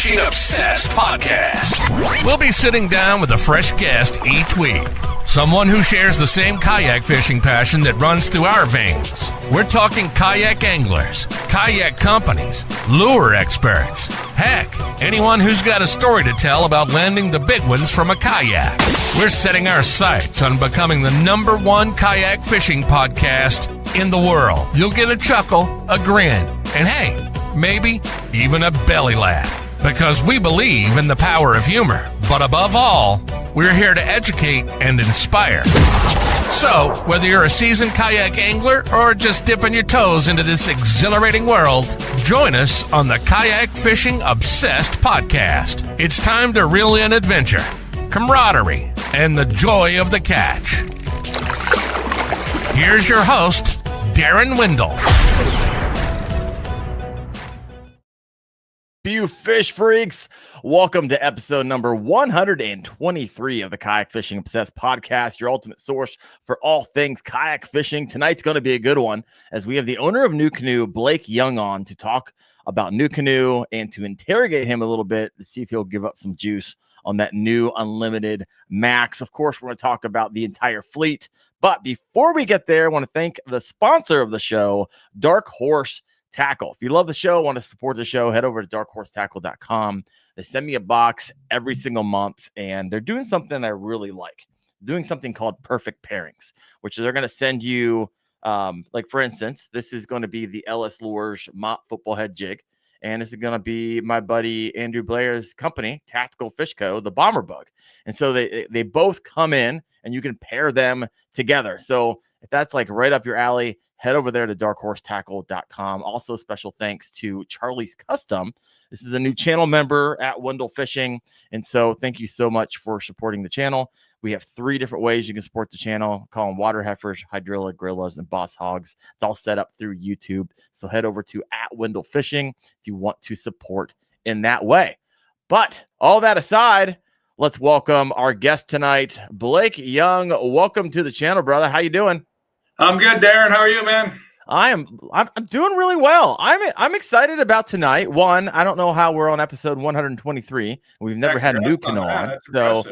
Fishing Obsessed podcast. We'll be sitting down with a fresh guest each week. Someone who shares the same kayak fishing passion that runs through our veins. We're talking kayak anglers, kayak companies, lure experts. Heck, anyone who's got a story to tell about landing the big ones from a kayak. We're setting our sights on becoming the #1 kayak fishing podcast in the world. You'll get a chuckle, a grin, and hey, maybe even a belly laugh. Because we believe in the power of humor. But above all, we're here to educate and inspire. So, whether you're a seasoned kayak angler or just dipping your toes into this exhilarating world, join us on the Kayak Fishing Obsessed podcast. It's time to reel in adventure, camaraderie, and the joy of the catch. Here's your host, Daren Wendell. You fish freaks, welcome to episode number 123 of the Kayak Fishing Obsessed podcast, your ultimate source for all things kayak fishing. Tonight's going to be a good one as we have the owner of NuCanoe, Blake Young, on to talk about NuCanoe and to interrogate him a little bit to see if he'll give up some juice on that new Unlimited Max. Of course, we're going to talk about the entire fleet, but before we get there, I want to thank the sponsor of the show, Dark Horse Tackle. If you love the show, want to support the show, head over to darkhorsetackle.com. They send me a box every single month, and they're doing something I really like. Doing something called perfect pairings, which they're going to send you, like for instance, this is going to be the LS Lures Mott Football Head Jig, and this is going to be my buddy Andrew Blair's company, Tactical Fish Co., the Bomber Bug. And so they both come in, and you can pair them together. So if that's like right up your alley, head over there to darkhorsetackle.com. Also, special thanks to Charlie's Custom. This is a new channel member at Wendell Fishing. And so thank you so much for supporting the channel. We have 3 different ways you can support the channel. Call them water heifers, hydrilla, gorillas, and boss hogs. It's all set up through YouTube. So head over to @Wendell Fishing if you want to support in that way. But all that aside, let's welcome our guest tonight, Blake Young. Welcome to the channel, brother. How you doing? I'm good, Daren. How are you, man? I'm doing really well. I'm excited about tonight. One, I don't know how we're on episode 123. We've never had a NuCanoe on, so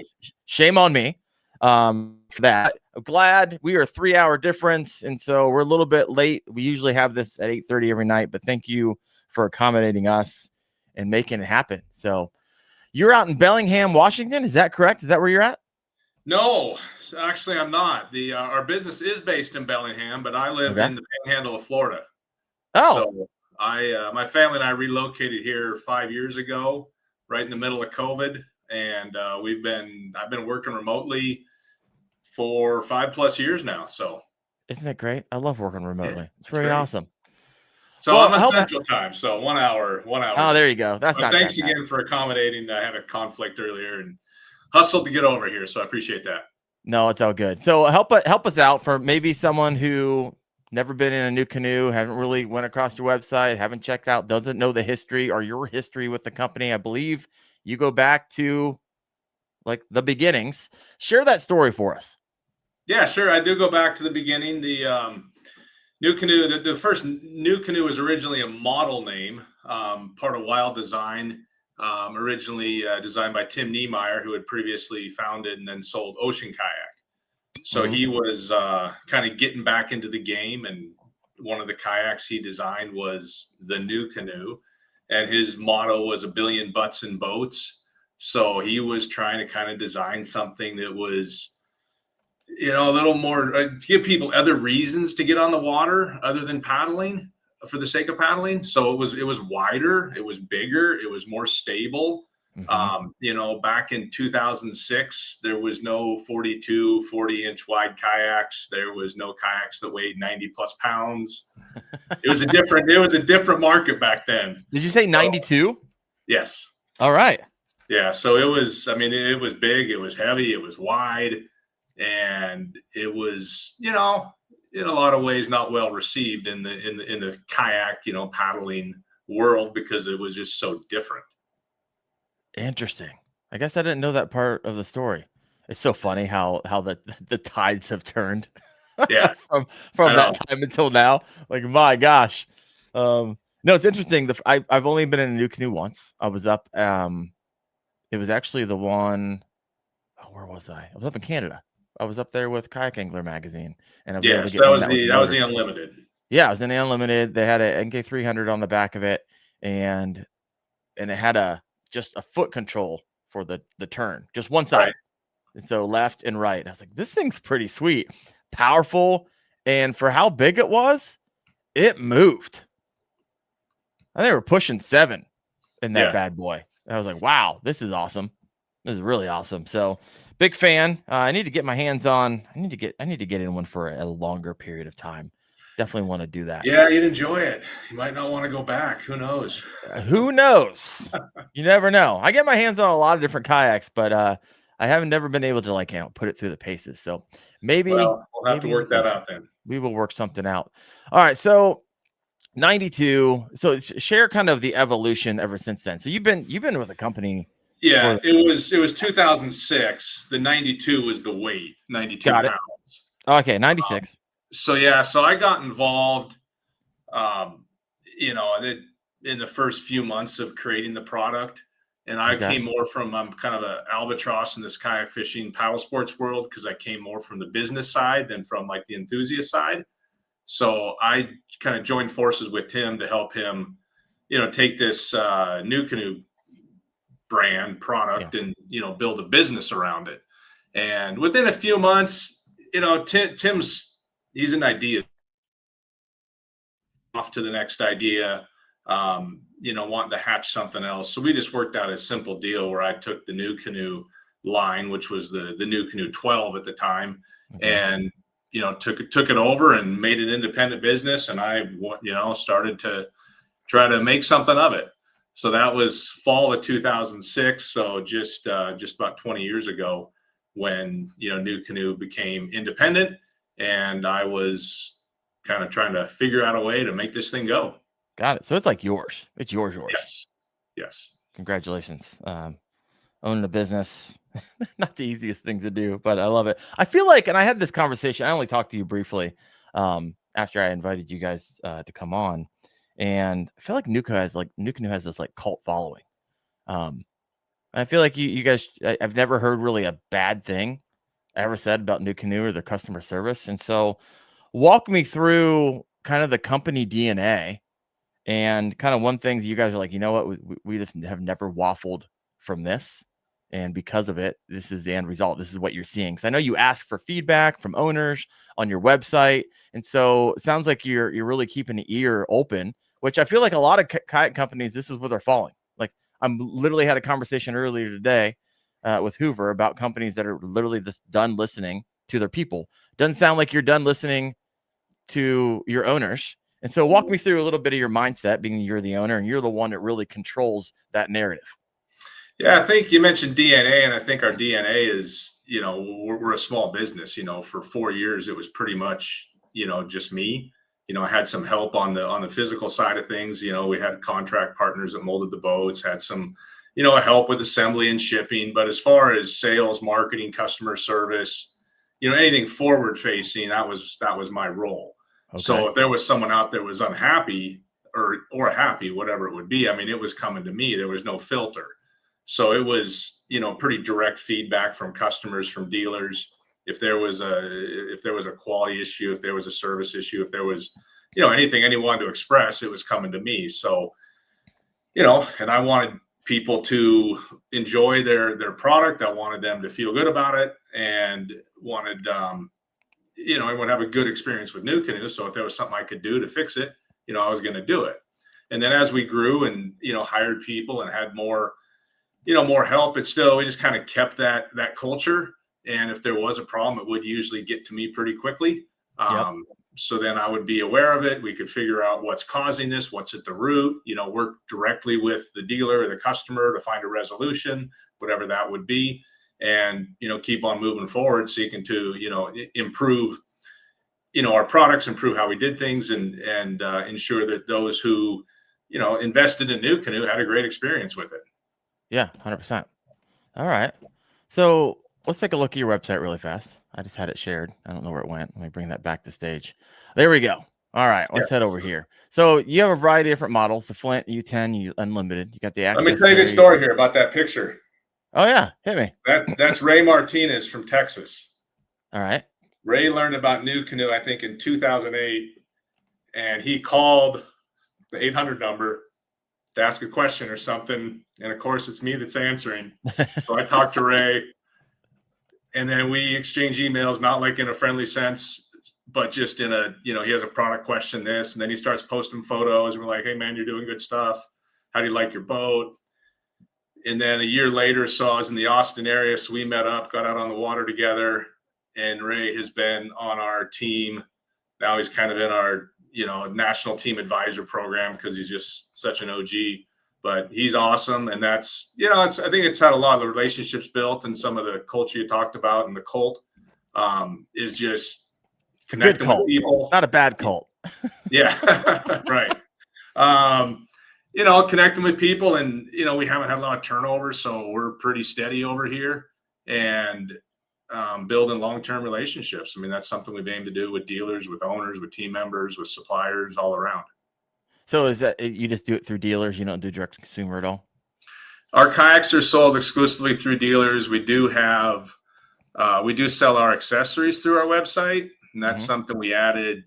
shame on me for that. I'm glad we are a 3-hour difference, and so we're a little bit late. We usually have this at 8:30 every night, but thank you for accommodating us and making it happen. So you're out in Bellingham, Washington. Is that correct? Is that where you're at? No, actually, I'm not. Our business is based in Bellingham, but I live in the Panhandle of Florida. Oh, so my family and I relocated here 5 years ago, right in the middle of COVID, and I've been working remotely for 5+ years now. So isn't it great? I love working remotely. Yeah, it's very awesome. So well, I'm on Central Time, so 1 hour. Oh, there you go. That's not. Thanks again for accommodating. I had a conflict earlier and hustled to get over here, so I appreciate that. No, it's all good. So help us out for maybe someone who never been in a NuCanoe, haven't really went across your website, haven't checked out, doesn't know the history or your history with the company. I believe you go back to like the beginnings. Share that story for us. Yeah, sure. I do go back to the beginning. The NuCanoe, the first NuCanoe was originally a model name, part of Wild Design. Originally designed by Tim Niemeyer, who had previously founded and then sold Ocean Kayak. So he was kind of getting back into the game, and one of the kayaks he designed was the NuCanoe, and his motto was 1 billion butts in boats. So he was trying to kind of design something that was, a little more to give people other reasons to get on the water other than paddling. For the sake of paddling. So it was wider, it was bigger, it was more stable. Back in 2006, there was no 40-inch wide kayaks. There was no kayaks that weighed 90+ pounds. It was a different market back then. Did you say 92? Yes. All right. Yeah. So it was big, it was heavy, it was wide, and it was, in a lot of ways not well received in the kayak, paddling world, because it was just so different. Interesting. I guess I didn't know that part of the story. It's so funny how the tides have turned. Yeah. from that time until now. Like, my gosh. No, it's interesting. I've only been in a NuCanoe once. I was up. It was actually the one. Oh, where was I? I was up in Canada. I was up there with Kayak Angler magazine, and I was able to Yes, get that one was that was the Unlimited. Yeah, it was an Unlimited. They had a NK300 on the back of it, and it had just a foot control for the turn, just one side. Right. And so left and right. And I was like, this thing's pretty sweet, powerful, and for how big it was, it moved. I think we were pushing 7 in that bad boy. And I was like, wow, this is awesome. This is really awesome. So big fan. I need to get my hands on. I need to get in one for a longer period of time. Definitely want to do that. Yeah, you'd enjoy it. You might not want to go back. Who knows? Who knows? You never know. I get my hands on a lot of different kayaks, but I haven't never been able to put it through the paces. So maybe we'll have to work that out then. We will work something out. All right. So 92. So share kind of the evolution ever since then. So you've been with the company. Yeah, it was 2006. The 92 was the weight, 92 Got it. pounds. Okay, 96. So I got involved, in the first few months of creating the product, and I came more from kind of an albatross in this kayak fishing paddle sports world because I came more from the business side than from like the enthusiast side. So I kind of joined forces with Tim to help him, take this NuCanoe brand product and build a business around it. And within a few months, he's an idea off to the next idea, wanting to hatch something else. So we just worked out a simple deal where I took the NuCanoe line, which was the NuCanoe 12 at the time, and took it over and made an independent business. And I started to try to make something of it. So that was fall of 2006. So just about 20 years ago when, NuCanoe became independent, and I was kind of trying to figure out a way to make this thing go. Got it. So it's like yours. It's yours. Yes. Congratulations. Owning a business, not the easiest thing to do, but I love it. I feel like, and I had this conversation, I only talked to you briefly after I invited you guys to come on. And I feel like NuCanoe has this like cult following. I feel like you guys, I've never heard really a bad thing ever said about NuCanoe or their customer service. And so walk me through kind of the company DNA and kind of one thing you guys are like, you know what, we just have never waffled from this. And because of it, this is the end result. This is what you're seeing. Because I know you ask for feedback from owners on your website. And so it sounds like you're really keeping an ear open, which I feel like a lot of kayak companies, this is where they're falling. Like I'm literally had a conversation earlier today with Hoover about companies that are literally just done listening to their people. Doesn't sound like you're done listening to your owners. And so walk me through a little bit of your mindset, being you're the owner and you're the one that really controls that narrative. Yeah, I think you mentioned DNA, and I think our DNA is, we're a small business. For 4 years, it was pretty much, just me. I had some help on the physical side of things. We had contract partners that molded the boats, had some, help with assembly and shipping. But as far as sales, marketing, customer service, anything forward facing, that was my role. Okay. So if there was someone out there was unhappy or happy, whatever it would be, it was coming to me. There was no filter. So it was, pretty direct feedback from customers, from dealers. If there was a quality issue, if there was a service issue, if there was, anything anyone wanted to express, it was coming to me. So, and I wanted people to enjoy their product. I wanted them to feel good about it, and wanted, everyone have a good experience with NuCanoe. So if there was something I could do to fix it, I was going to do it. And then as we grew and, hired people and had more help, we just kind of kept that culture. And if there was a problem, it would usually get to me pretty quickly. So then I would be aware of it. We could figure out what's causing this, what's at the root, work directly with the dealer or the customer to find a resolution, whatever that would be. And, keep on moving forward, seeking to, improve, our products, improve how we did things, and ensure that those who, invested in NuCanoe had a great experience with it. Yeah, 100%. All right. So let's take a look at your website really fast. I just had it shared. I don't know where it went. Let me bring that back to stage. There we go. All right, let's head over here. So you have a variety of different models: the Flint, U10, Unlimited. You got the Access. Let me tell you a good story here about that picture. Oh yeah, hit me. That's Ray Martinez from Texas. All right. Ray learned about NuCanoe, I think, in 2008, and he called the 800 number to ask a question or something. And of course, it's me that's answering. So I talked to Ray, and then we exchange emails, not like in a friendly sense, but just in a, he has a product question, this, and then he starts posting photos. And we're like, hey, man, you're doing good stuff. How do you like your boat? And then a year later, so I was in the Austin area. So we met up, got out on the water together. And Ray has been on our team. Now he's kind of in our, national team advisor program because he's just such an OG. But he's awesome. And that's, I think it's had a lot of the relationships built and some of the culture you talked about, and the cult is just connecting with people. Not a bad cult. Yeah, right. Connecting with people, and, we haven't had a lot of turnover, so we're pretty steady over here. And building long-term relationships. I mean, that's something we've aimed to do with dealers, with owners, with team members, with suppliers, all around. So is that you just do it through dealers? You don't do direct to consumer at all? Our kayaks are sold exclusively through dealers. We do have, we do sell our accessories through our website, and that's something we added,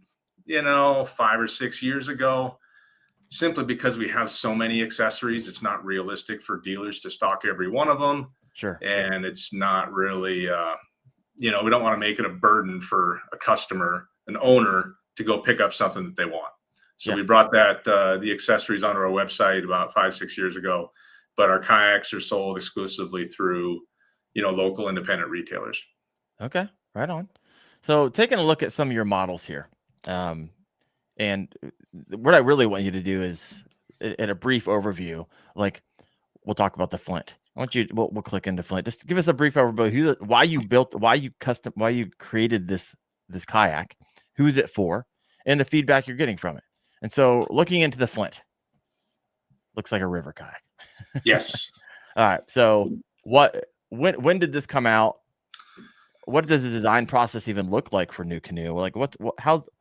5 or 6 years ago, simply because we have so many accessories. It's not realistic for dealers to stock every one of them. Sure. And it's not really, we don't want to make it a burden for a customer, an owner, to go pick up something that they want. So we brought the accessories onto our website about 5-6 years ago, but our kayaks are sold exclusively through, local independent retailers. Okay, right on. So taking a look at some of your models here, and what I really want you to do is, in a brief overview, like we'll talk about the Flint. I want you. We'll click into Flint. Just give us a brief overview. Why you created this kayak, who's it for, and the feedback you're getting from it. And so, looking into the Flint, looks like a river kayak. Yes. All right. So, when did this come out? What does the design process even look like for NuCanoe? Like,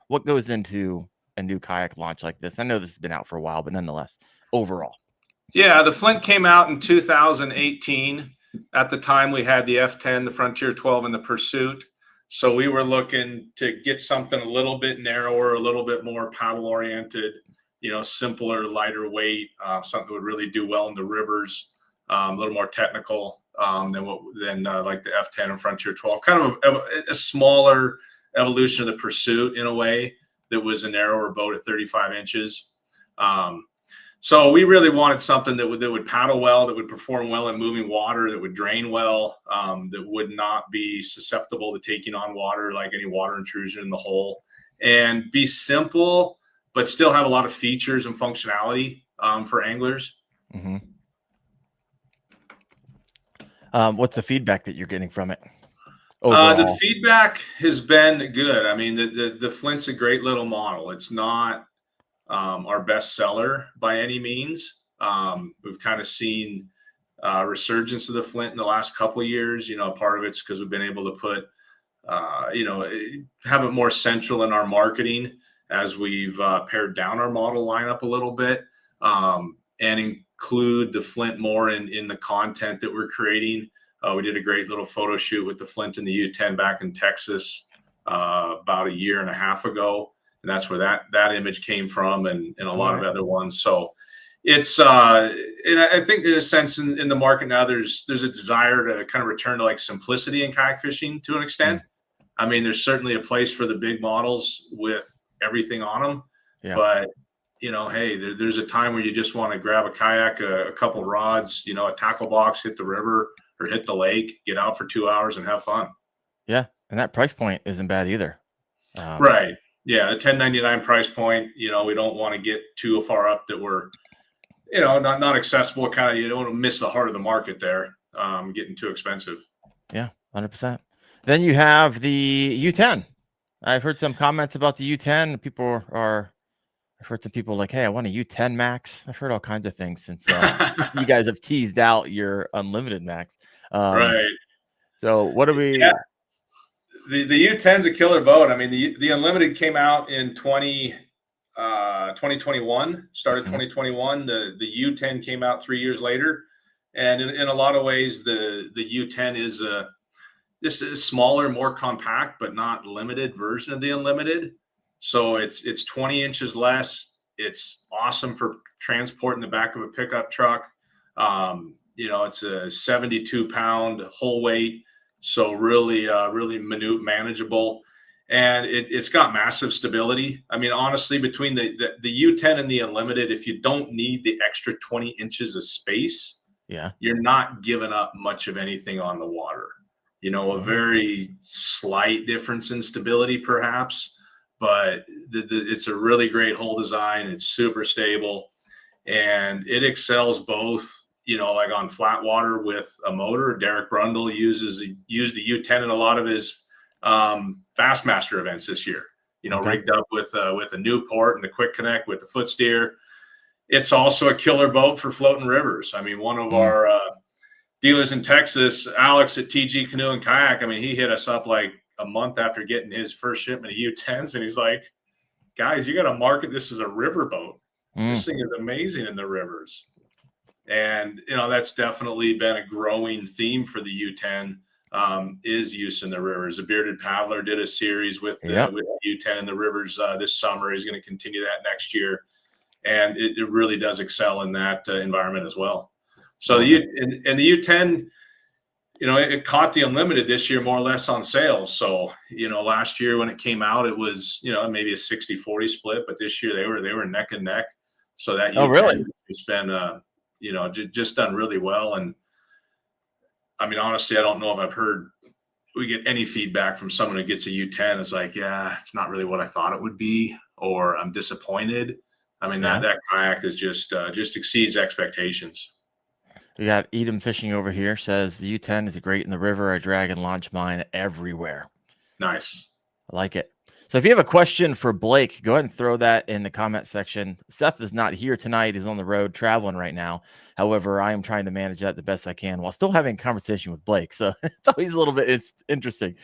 what goes into a new kayak launch like this? I know this has been out for a while, but nonetheless, overall. Yeah, the Flint came out in 2018. At the time, we had the F10, the Frontier 12, and the Pursuit. So we were looking to get something a little bit narrower, a little bit more paddle-oriented, simpler, lighter weight, something that would really do well in the rivers, a little more technical than like the F10 and Frontier 12. Kind of a smaller evolution of the Pursuit in a way that was a narrower boat at 35 inches. So we really wanted something that would paddle well, that would perform well in moving water, that would drain well, that would not be susceptible to taking on water, like any water intrusion in the hull, and be simple, but still have a lot of features and functionality for anglers. Mm-hmm. What's the feedback that you're getting from it? The feedback has been good. I mean, the Flint's a great little model. It's not our best seller by any means. We've kind of seen resurgence of the Flint in the last couple of years. Part of it's because we've been able to put, have it more central in our marketing as we've pared down our model lineup a little bit, and include the Flint more in the content that we're creating. We did a great little photo shoot with the Flint and the U10 back in Texas about a year and a half ago. And that's where that image came from, and a lot of other ones. So it's, and I think in a sense in the market now, there's a desire to kind of return to like simplicity in kayak fishing to an extent. I mean, there's certainly a place for the big models with everything on them, but hey, there's a time where you just want to grab a kayak, a couple rods, a tackle box, hit the river or hit the lake, get out for 2 hours and have fun. Yeah. And that price point isn't bad either. Right. Yeah, the $10.99 price point, we don't want to get too far up that we're, not accessible. Kind of, you don't want to miss the heart of the market there, getting too expensive. Yeah, 100%. Then you have the U10. I've heard some comments about the U10. I've heard some people like, hey, I want a U10 Max. I've heard all kinds of things since you guys have teased out your Unlimited Max. Right. So what do we... The U10's a killer boat. I mean, the Unlimited came out in 2018, 2021, started 2021. The U10 came out 3 years later. And in a lot of ways, the U10 is just a smaller, more compact, but not limited version of the Unlimited. So it's 20 inches less. It's awesome for transport in the back of a pickup truck. It's a 72-pound whole weight. So really manageable. And it's got massive stability. I mean, honestly, between the U10 and the Unlimited, if you don't need the extra 20 inches of space, you're not giving up much of anything on the water. A very slight difference in stability, perhaps, but it's a really great hull design. It's super stable, and it excels both, like on flat water with a motor. Derek Brundle used the U10 in a lot of his Bassmaster events this year, rigged up with a Newport and the quick connect with the foot steer. It's also a killer boat for floating rivers. I mean, one of our dealers in Texas, Alex at TG Canoe and Kayak, I mean, he hit us up like a month after getting his first shipment of U10s, and he's like, guys, you got to market this as a river boat. This thing is amazing in the rivers. And, that's definitely been a growing theme for the U10, is use in the rivers. The Bearded Paddler did a series with the U10 in the rivers this summer. He's going to continue that next year. And it really does excel in that environment as well. So the U10, it caught the Unlimited this year more or less on sales. So, last year when it came out, it was, maybe a 60-40 split, but this year they were neck and neck. So that U10 has been, just done really well. And I mean, honestly, I don't know if we get any feedback from someone who gets a U10. It's like, yeah, it's not really what I thought it would be, or I'm disappointed. I mean, that kayak is just exceeds expectations. We got Edom Fishing over here, says the U10 is great in the river. I drag and launch mine everywhere. Nice. I like it. So if you have a question for Blake, go ahead and throw that in the comment section. Seth is not here tonight. He's on the road traveling right now. However, I am trying to manage that the best I can while still having a conversation with Blake. So it's always a little bit interesting.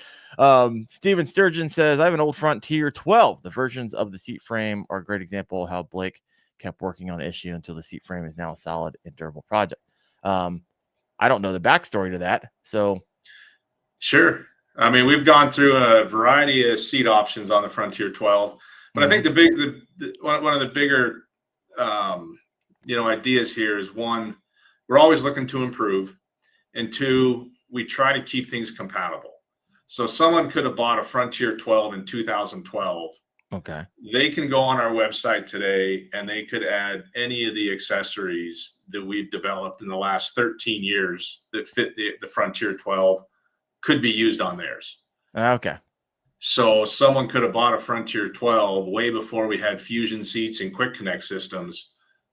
Steven Sturgeon says, I have an old Frontier 12. The versions of the seat frame are a great example of how Blake kept working on the issue until the seat frame is now a solid and durable project. I don't know the backstory to that. So sure. I mean, we've gone through a variety of seat options on the Frontier 12, but I think one of the bigger, ideas here is, one, we're always looking to improve, and two, we try to keep things compatible. So someone could have bought a Frontier 12 in 2012. Okay. They can go on our website today and they could add any of the accessories that we've developed in the last 13 years that fit the Frontier 12. Could be used on theirs. Okay. So someone could have bought a Frontier 12 way before we had fusion seats and quick connect systems,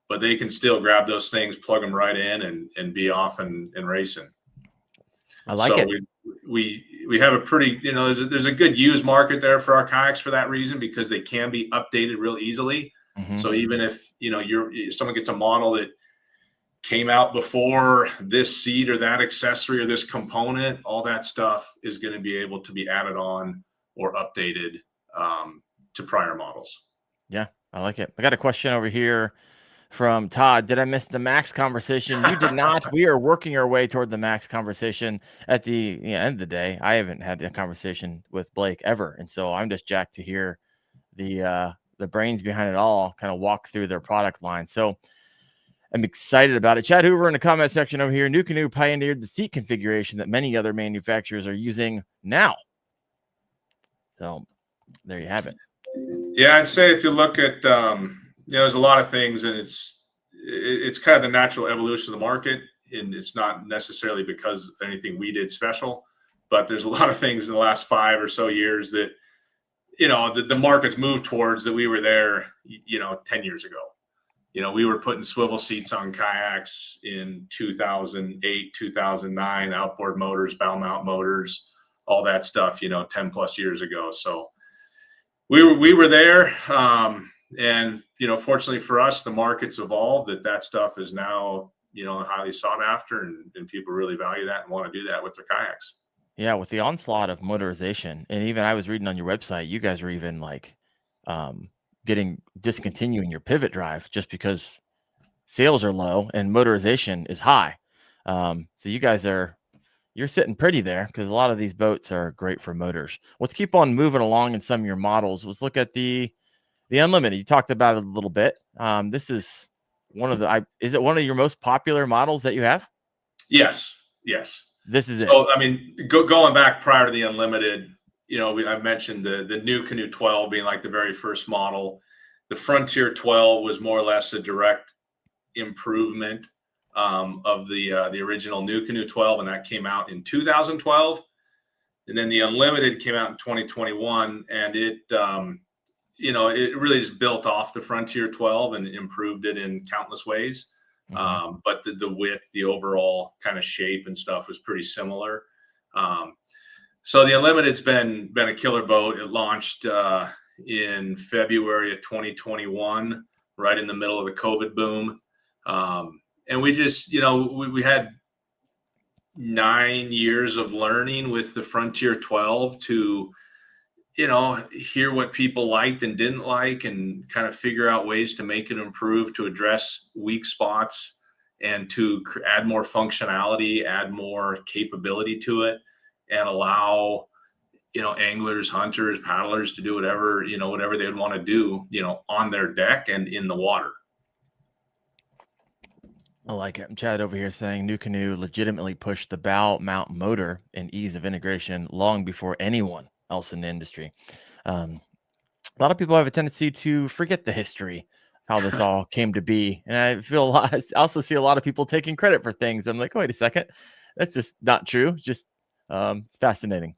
but they can still grab those things, plug them right in, and be off and racing. I like it. We have a pretty, there's a good used market there for our kayaks for that reason, because they can be updated real easily. So even if, someone gets a model that came out before this seat or that accessory or this component, all that stuff is going to be able to be added on or updated to prior models. Yeah, I like it. I got a question over here from Todd. Did I miss the Max conversation? You did not. We are working our way toward the Max conversation. At the end of the day, I haven't had a conversation with Blake ever, and so I'm just jacked to hear the brains behind it all kind of walk through their product line. So I'm excited about it. Chad Hoover in the comment section over here. NuCanoe pioneered the seat configuration that many other manufacturers are using now. So there you have it. Yeah, I'd say if you look at, there's a lot of things, and it's kind of the natural evolution of the market, and it's not necessarily because of anything we did special, but there's a lot of things in the last 5 or so years that, the market's moved towards that we were there, 10 years ago. We were putting swivel seats on kayaks in 2008, 2009, outboard motors, bow mount motors, all that stuff, 10 plus years ago. So we were there. And, fortunately for us, the market's evolved, that stuff is now, highly sought after, and people really value that and want to do that with their kayaks. Yeah. With the onslaught of motorization, and even I was reading on your website, you guys were even like, discontinuing your pivot drive just because sales are low and motorization is high. So you guys you're sitting pretty there because a lot of these boats are great for motors. Let's keep on moving along in some of your models. Let's look at the Unlimited. You talked about it a little bit. This is is it one of your most popular models that you have? Yes. This is it. So, I mean, going back prior to the Unlimited, I mentioned the NuCanoe 12 being like the very first model. The Frontier 12 was more or less a direct improvement of the original NuCanoe 12, and that came out in 2012. And then the Unlimited came out in 2021, and it really just built off the Frontier 12 and improved it in countless ways. But the width, the overall kind of shape and stuff was pretty similar. So the Unlimited's been a killer boat. It launched in February of 2021, right in the middle of the COVID boom. And we just, we had 9 years of learning with the Frontier 12 to, hear what people liked and didn't like and kind of figure out ways to make it improve, to address weak spots and to add more functionality, add more capability to it, and allow, anglers, hunters, paddlers to do whatever they would want to do, on their deck and in the water. I like it. Chad over here saying NuCanoe legitimately pushed the bow mount motor and ease of integration long before anyone else in the industry. A lot of people have a tendency to forget the history, how this all came to be. And I also see a lot of people taking credit for things. I'm like, wait a second. That's just not true. Just, it's fascinating.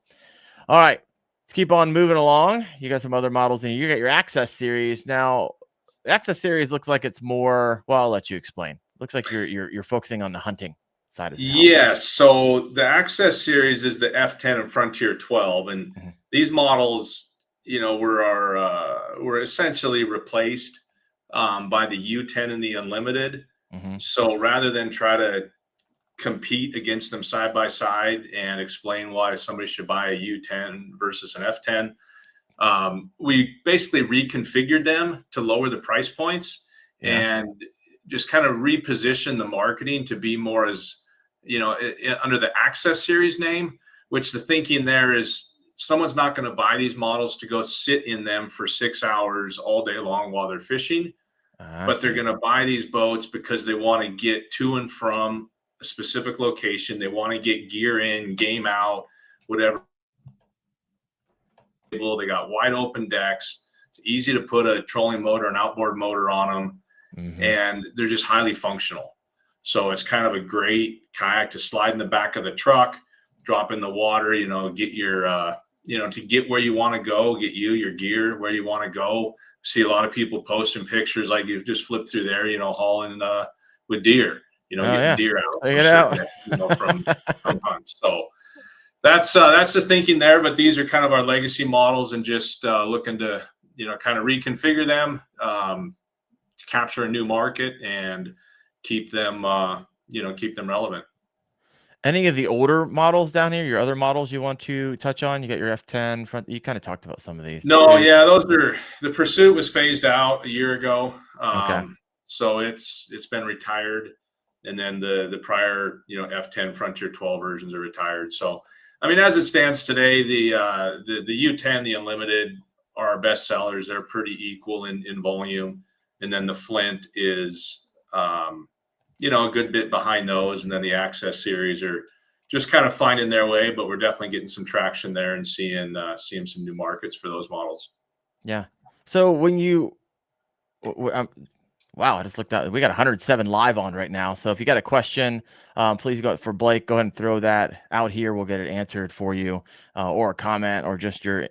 All right, let's keep on moving along. You got some other models and you got your Access series. Now, the Access series looks like it's more, well, I'll let you explain. Looks like you're focusing on the hunting side of the house. Yes. So the Access series is the F10 and Frontier 12, and these models, were essentially replaced by the U10 and the Unlimited. So rather than try to compete against them side by side and explain why somebody should buy a U10 versus an F10, we basically reconfigured them to lower the price points and just kind of reposition the marketing to be more as, under the Access series name, which the thinking there is someone's not going to buy these models to go sit in them for 6 hours all day long while they're fishing, but they're going to buy these boats because they want to get to and from a specific location. They want to get gear in, game out, whatever. They got wide open decks. It's easy to put a trolling motor, an outboard motor on them. And they're just highly functional. So it's kind of a great kayak to slide in the back of the truck, drop in the water, get your, to get where you want to go, get your gear where you want to go. See a lot of people posting pictures like you've just flipped through there, hauling with deer, getting deer out, from hunts. So that's the thinking there. But these are kind of our legacy models and just looking to, kind of reconfigure them, to capture a new market and keep them relevant. Any of the older models down here, your other models you want to touch on? You got your F10 front. You kind of talked about some of these. No, the Pursuit was phased out a year ago. So it's been retired. And then the prior, F10 Frontier 12 versions are retired. So, I mean, as it stands today, the U10, the Unlimited are our best sellers. They're pretty equal in volume. And then the Flint is, a good bit behind those. And then the Access series are just kind of finding their way, but we're definitely getting some traction there and seeing some new markets for those models. Yeah. So when wow, I just looked out. We got 107 live on right now. So if you got a question, please go for Blake. Go ahead and throw that out here. We'll get it answered for you, or a comment, or just your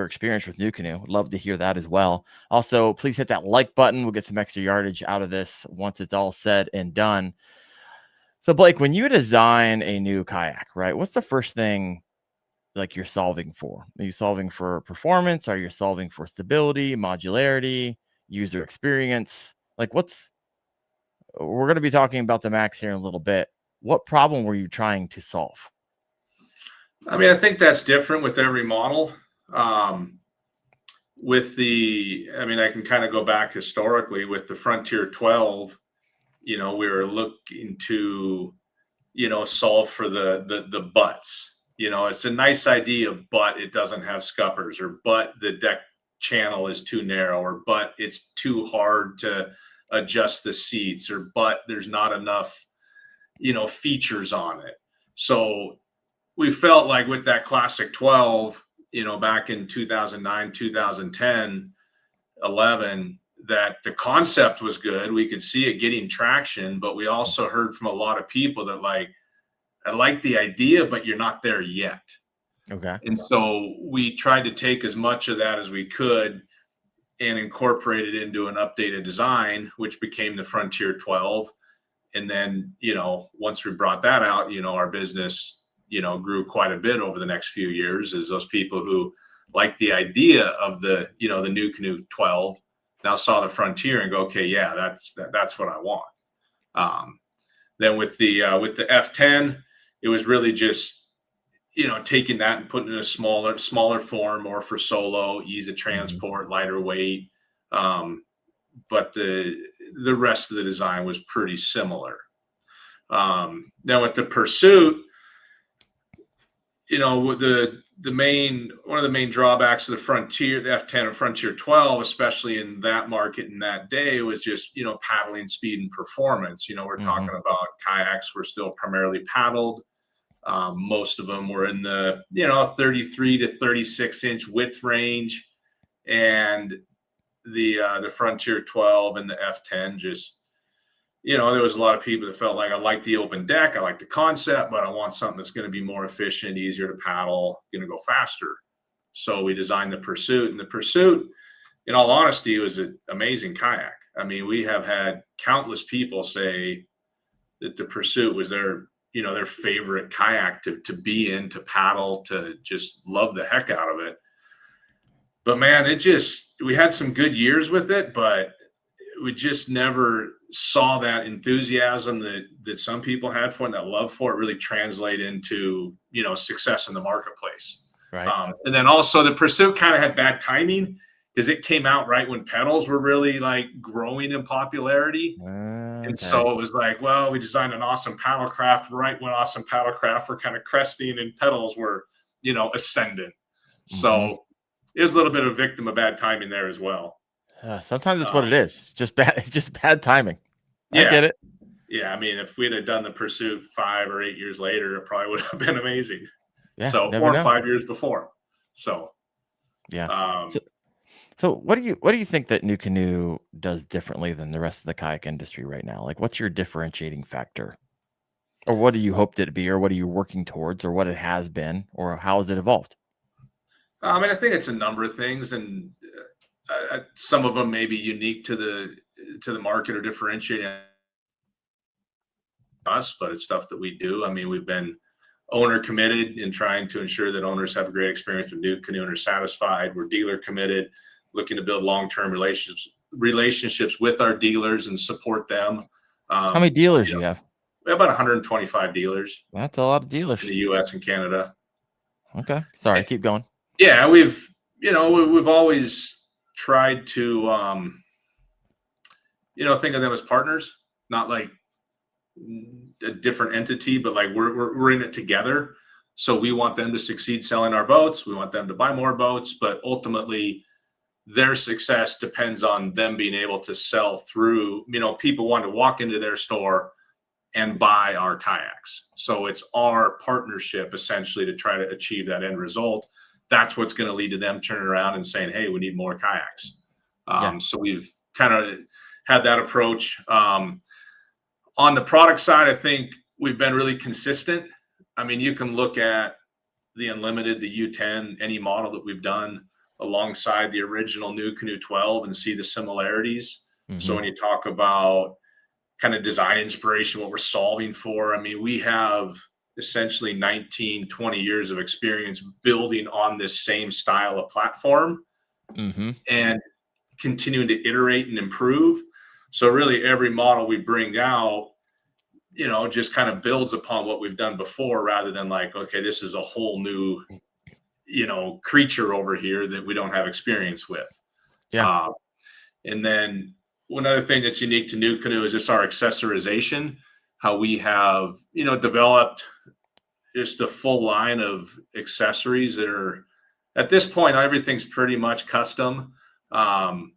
experience with NuCanoe. Love to hear that as well. Also, please hit that like button. We'll get some extra yardage out of this once it's all said and done. So Blake, when you design a new kayak, right? What's the first thing like you're solving for? Are you solving for performance? Are you solving for stability, modularity, user experience? Like we're going to be talking about the Max here in a little bit. What problem were you trying to solve? I mean, I think that's different with every model. I can kind of go back historically with the Frontier 12, we were looking to, solve for the butts. It's a nice idea, but it doesn't have scuppers, or but the deck channel is too narrow, or but it's too hard to adjust the seats, or but there's not enough, features on it. So we felt like with that classic 12, back in 2009, 2010, 11, that the concept was good. We could see it getting traction, but we also heard from a lot of people that I like the idea, but you're not there yet. Okay. And so we tried to take as much of that as we could and incorporate it into an updated design, which became the Frontier 12. And then, once we brought that out, our business, grew quite a bit over the next few years, as those people who liked the idea of the NuCanoe 12 now saw the Frontier and go, okay, yeah, that's what I want. Then with the F10, it was really just, taking that and putting it in a smaller form, more for solo, ease of transport, lighter weight. But the rest of the design was pretty similar. Now with the Pursuit, one of the main drawbacks of the Frontier, the F10 and Frontier 12, especially in that market in that day, was just, paddling speed and performance. We're talking about kayaks were still primarily paddled. Most of them were in the, 33 to 36 inch width range. And the Frontier 12 and the F10 just, there was a lot of people that felt like, I like the open deck, I like the concept, but I want something that's going to be more efficient, easier to paddle, going to go faster. So we designed the Pursuit, and the Pursuit, in all honesty, was an amazing kayak. I mean, we have had countless people say that the Pursuit was their favorite kayak to be in, to paddle, to just love the heck out of it. But man, we had some good years with it, but we just never saw that enthusiasm that some people had for it, and that love for it, really translate into, success in the marketplace. Right. And then also the Pursuit kind of had bad timing, because it came out right when pedals were really growing in popularity. And so it was well, we designed an awesome paddlecraft right when awesome paddlecraft were kind of cresting and pedals were, ascendant. So it was a little bit of a victim of bad timing there as well. Sometimes it's what it is. It's just bad timing. I get it. Yeah. I mean, if we'd have done the Pursuit 5 or 8 years later, it probably would have been amazing. Yeah. Or 5 years before. So, yeah. So what do you think that NuCanoe does differently than the rest of the kayak industry right now? What's your differentiating factor? Or what do you hope it to be, or what are you working towards, or what it has been, or how has it evolved? I think it's a number of things, and some of them may be unique to the market or differentiating us, but it's stuff that we do. I mean, we've been owner committed in trying to ensure that owners have a great experience with NuCanoe and are satisfied. We're dealer committed, looking to build long-term relationships with our dealers and support them. How many dealers do you have? We have about 125 dealers. That's a lot of dealers in the U.S. and Canada. Okay, sorry, keep going. Yeah, we've always tried to think of them as partners, not like a different entity, but we're in it together. So we want them to succeed selling our boats. We want them to buy more boats, but ultimately their success depends on them being able to sell through, people want to walk into their store and buy our kayaks. So it's our partnership essentially to try to achieve that end result. That's what's going to lead to them turning around and saying, hey, we need more kayaks. So we've kind of had that approach. On the product side, I think we've been really consistent. I mean, you can look at the Unlimited, the U10, any model that we've done alongside the original NuCanoe 12 and see the similarities. So when you talk about kind of design inspiration, what we're solving for, I mean, we have essentially 19, 20 years of experience building on this same style of platform and continuing to iterate and improve. So really every model we bring out, just kind of builds upon what we've done before, rather than okay, this is a whole new, creature over here that we don't have experience with. Yeah. And then one other thing that's unique to NuCanoe is just our accessorization, how we have, developed just a full line of accessories that are, at this point, everything's pretty much custom, and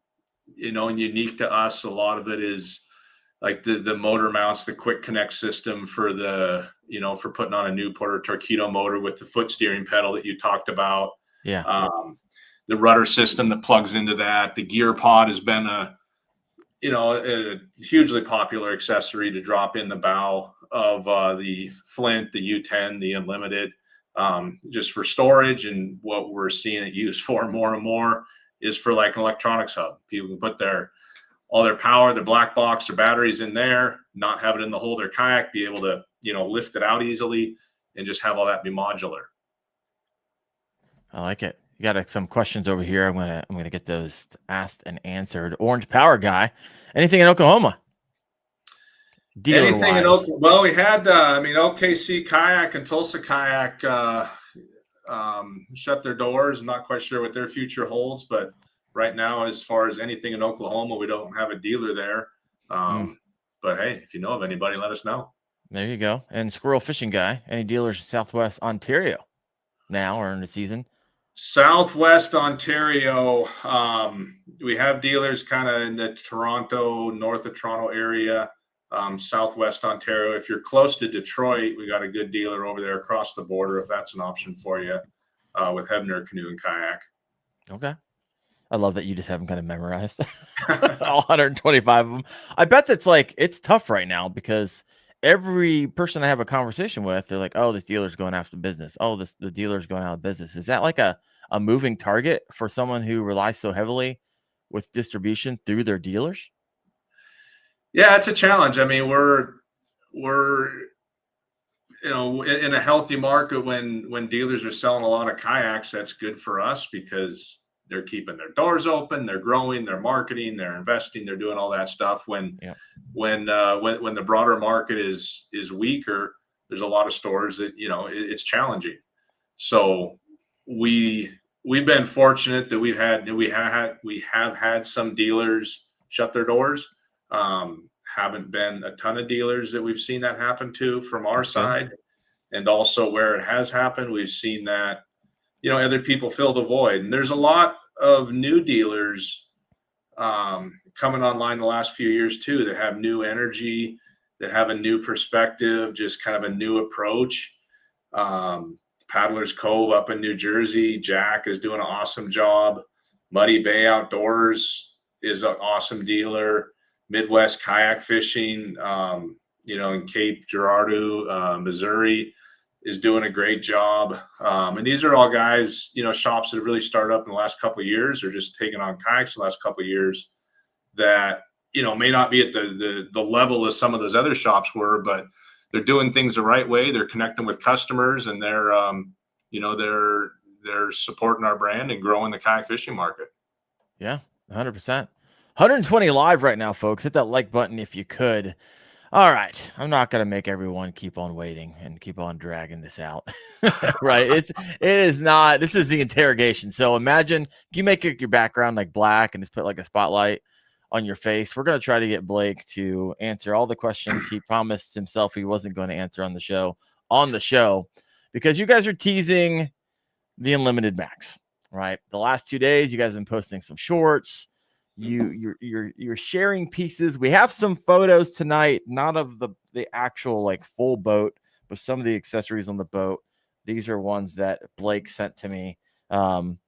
unique to us. A lot of it is like the motor mounts, the quick connect system for for putting on a new Porter Torpedo motor with the foot steering pedal that you talked about. Yeah. The rudder system that plugs into that. The gear pod has been a hugely popular accessory to drop in the bow of the Flint, the U10, the Unlimited, just for storage. And what we're seeing it used for more and more is for like an electronics hub. People can put all their power, their black box, their batteries in there, not have it in the hold of their kayak, be able to, lift it out easily and just have all that be modular. I like it. You got some questions over here. I'm gonna get those asked and answered. Orange Power Guy, anything in Oklahoma? Anything in Oklahoma? Well, we had OKC Kayak and Tulsa Kayak shut their doors. I'm not quite sure what their future holds, but right now, as far as anything in Oklahoma, we don't have a dealer there. But hey, if you know of anybody, let us know. There you go. And Squirrel Fishing Guy, any dealers in Southwest Ontario now or in the season? Southwest Ontario, we have dealers kind of in the north of Toronto area. Southwest Ontario, if you're close to Detroit, we got a good dealer over there across the border, if that's an option for you, with Hebner Canoe and Kayak. Okay. I love that you just have them kind of memorized. All 125 of them. I bet it's tough right now because every person I have a conversation with, they're like, oh, this dealer's going after business. Oh, the dealer's going out of business. Is that like a moving target for someone who relies so heavily with distribution through their dealers? Yeah, it's a challenge. I mean, we're in a healthy market when dealers are selling a lot of kayaks. That's good for us because they're keeping their doors open, they're growing, they're marketing, they're investing, they're doing all that stuff. When the broader market is weaker, there's a lot of stores that it's challenging. So we've been fortunate that we have had some dealers shut their doors. Haven't been a ton of dealers that we've seen that happen to from our side, and also where it has happened, we've seen that other people fill the void. And there's a lot of new dealers coming online the last few years too that have new energy, that have a new perspective, just kind of a new approach. Paddler's Cove up in New Jersey, Jack is doing an awesome job. Muddy Bay Outdoors is an awesome dealer. Midwest Kayak Fishing, in Cape Girardeau, Missouri, is doing a great job. And these are all guys, shops that have really started up in the last couple of years or just taken on kayaks the last couple of years that, may not be at the level as some of those other shops were, but they're doing things the right way. They're connecting with customers and they're supporting our brand and growing the kayak fishing market. Yeah, 100%. 120 live right now, folks. Hit that like button if you could. All right. I'm not going to make everyone keep on waiting and keep on dragging this out. Right. It is not, this is the interrogation. So imagine you make your background like black and just put like a spotlight on your face. We're going to try to get Blake to answer all the questions he promised himself he wasn't going to answer on the show, because you guys are teasing the Unlimited Max, right? The last 2 days, you guys have been posting some shorts. You're sharing pieces. We have some photos tonight, not of the actual like full boat, but some of the accessories on the boat. These are ones that Blake sent to me. So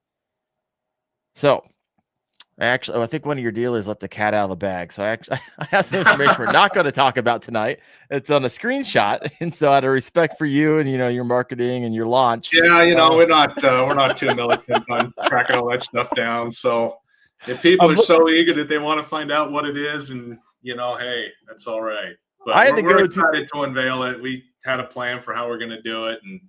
I think one of your dealers let the cat out of the bag. So I have some information we're not going to talk about tonight. It's on a screenshot, and so out of respect for you and your marketing and your launch. Yeah, we're not too militant on tracking all that stuff down. So if people are so eager that they want to find out what it is, and hey, that's all right. But we're excited to unveil it. We had a plan for how we're going to do it, and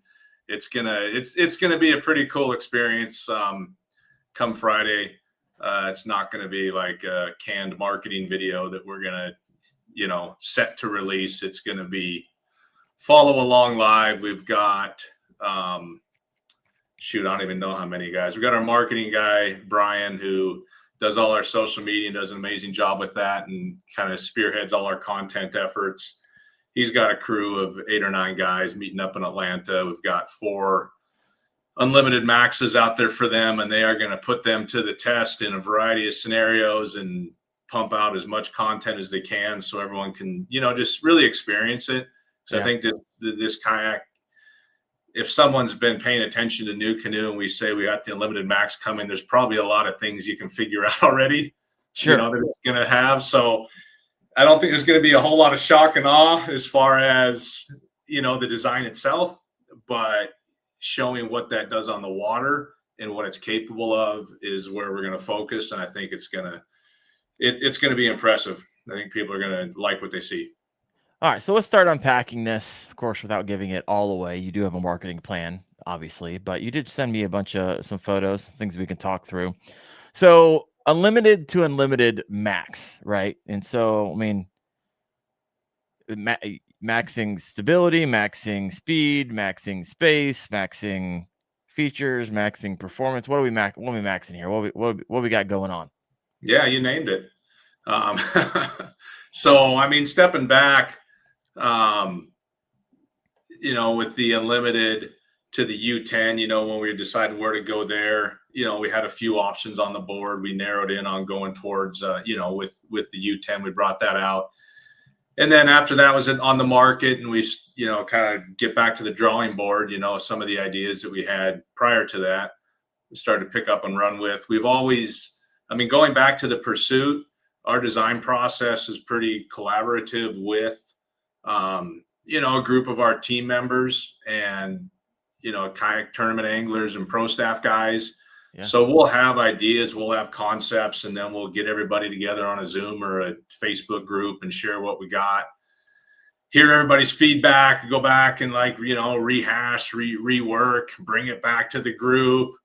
it's gonna be a pretty cool experience. Come Friday, it's not going to be like a canned marketing video that we're gonna set to release. It's going to be follow along live. We've got shoot, I don't even know how many guys. We got our marketing guy, Brian, who does all our social media and does an amazing job with that and kind of spearheads all our content efforts. He's got a crew of 8 or 9 guys meeting up in Atlanta. We've got 4 unlimited maxes out there for them, and they are going to put them to the test in a variety of scenarios and pump out as much content as they can so everyone can, just really experience it. So I think that this kayak, if someone's been paying attention to NuCanoe and we say we got the unlimited max coming, there's probably a lot of things you can figure out already. Sure. That it's going to have. So I don't think there's going to be a whole lot of shock and awe as far as, the design itself, but showing what that does on the water and what it's capable of is where we're going to focus. And I think it's going to be impressive. I think people are going to like what they see. All right, so let's start unpacking this, of course, without giving it all away. You do have a marketing plan, obviously, but you did send me a bunch of some photos, things we can talk through. So unlimited to unlimited max, right? And so, maxing stability, maxing speed, maxing space, maxing features, maxing performance. What are we maxing here? What we got going on? Yeah, you named it. So, stepping back, with the unlimited to the U10, when we decided where to go there, we had a few options on the board. We narrowed in on going towards, with the U10, we brought that out. And then after that was on the market and we, kind of get back to the drawing board, some of the ideas that we had prior to that, we started to pick up and run with. We've always, going back to the Pursuit, our design process is pretty collaborative with, a group of our team members and, kayak tournament anglers and pro staff guys. Yeah. So we'll have ideas, we'll have concepts, and then we'll get everybody together on a Zoom or a Facebook group and share what we got, hear everybody's feedback, go back and rehash, rework, bring it back to the group.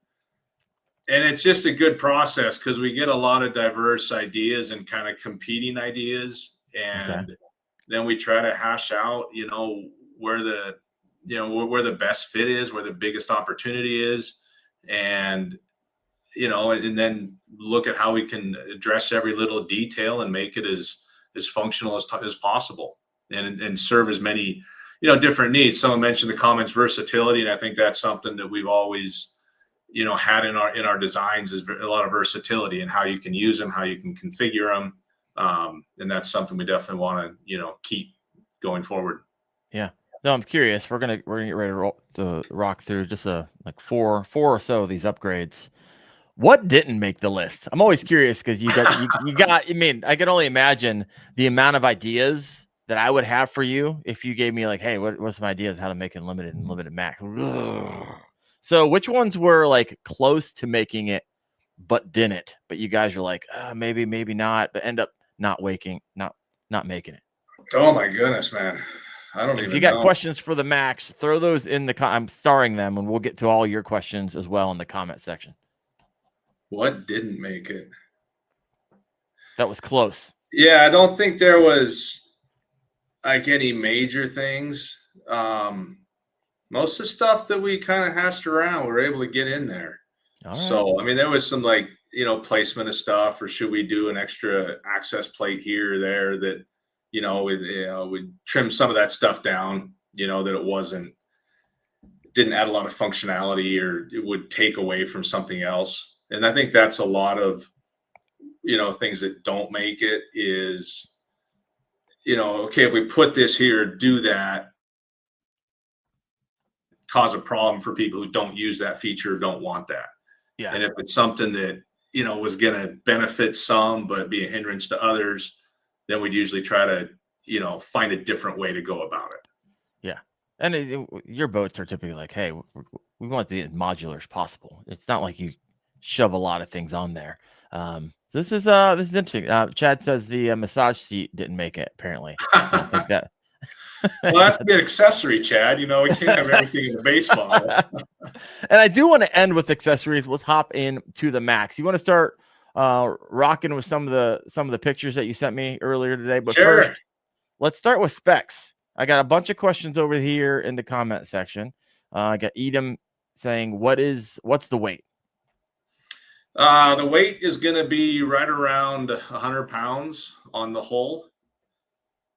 And it's just a good process because we get a lot of diverse ideas and kind of competing ideas. And then we try to hash out, where the best fit is, where the biggest opportunity is. And, and then look at how we can address every little detail and make it as functional as possible and serve as many, different needs. Someone mentioned the comments versatility. And I think that's something that we've always, had in our designs is a lot of versatility and how you can use them, how you can configure them. And that's something we definitely want to, keep going forward. Yeah. No, I'm curious. We're gonna get ready to rock through just four or so of these upgrades. What didn't make the list? I'm always curious because you got. I can only imagine the amount of ideas that I would have for you if you gave me hey, what's some ideas how to make it limited and limited max. So which ones were close to making it, but didn't? But you guys were maybe not, but end up not making it. Oh my goodness, man. I don't even know. If you got questions for the max, throw those in the I'm starring them, and we'll get to all your questions as well in the comment section. What didn't make it? That was close. Yeah, I don't think there was any major things. Most of the stuff that we kind of hashed around, we were able to get in there. All right. So, there was some placement of stuff, or should we do an extra access plate here or there that, we'd trim some of that stuff down, that didn't add a lot of functionality or it would take away from something else. And I think that's a lot of, things that don't make it is, okay, if we put this here, do that, cause a problem for people who don't use that feature, don't want that. Yeah. And if it's something that, was going to benefit some, but be a hindrance to others, then we'd usually try to, find a different way to go about it. Yeah. And your boats are typically hey, we want the modular as possible. It's not like you shove a lot of things on there. This is interesting. Chad says the massage seat didn't make it, apparently. I don't think that. Well, that's the accessory, Chad. We can't have everything in the base model. And I do want to end with accessories. Let's hop into the max. You want to start rocking with some of the pictures that you sent me earlier today. But sure. First, let's start with specs. I got a bunch of questions over here in the comment section. I got Edom saying, what's the weight? The weight is going to be right around 100 pounds on the hull.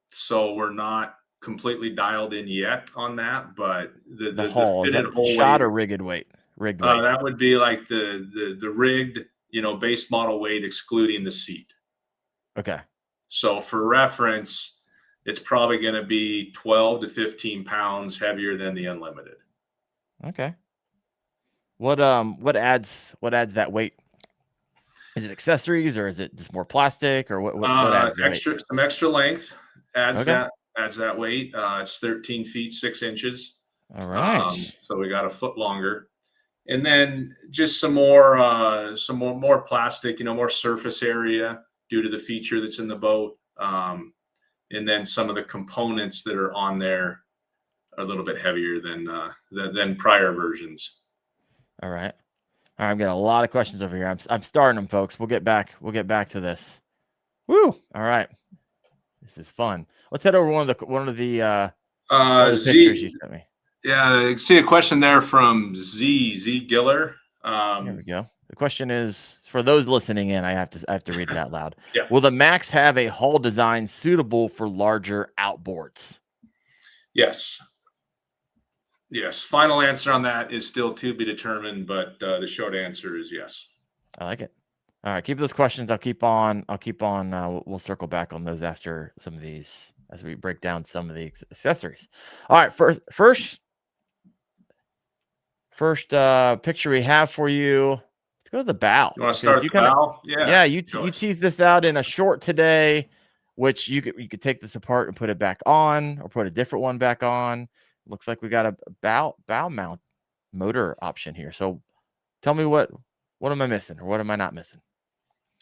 So we're not completely dialed in yet on that, but the hull, fitted hull shot weight, or rigged weight? Rigged weight. That would be like the rigged, base model weight, excluding the seat. Okay. So for reference, it's probably going to be 12 to 15 pounds heavier than the unlimited. Okay. What adds that weight? Is it accessories, or is it just more plastic, or what adds the weight? Some extra length adds Okay. that weight. It's 13 feet 6 inches. All right. So we got a foot longer, and then just some more plastic, more surface area due to the feature that's in the boat. And then some of the components that are on there are a little bit heavier than prior versions. All right. I'm getting a lot of questions over here. I'm starting them, folks. We'll get back to this. Woo! All right. This is fun. Let's head over one of the pictures you sent me. Yeah, you see a question there from Z Giller. There we go. The question is, for those listening in, I have to read it out loud. Yeah. Will the Max have a hull design suitable for larger outboards? Yes. Final answer on that is still to be determined, but the short answer is yes. I like it. All right, keep those questions. I'll keep on. We'll circle back on those after some of these as we break down some of the accessories. All right, first picture we have for you. Let's go to the bow. You want to start with the bow? Yeah. You teased this out in a short today, which you could take this apart and put it back on, or put a different one back on. Looks like we got a bow mount motor option here. So tell me what am I missing, or what am I not missing?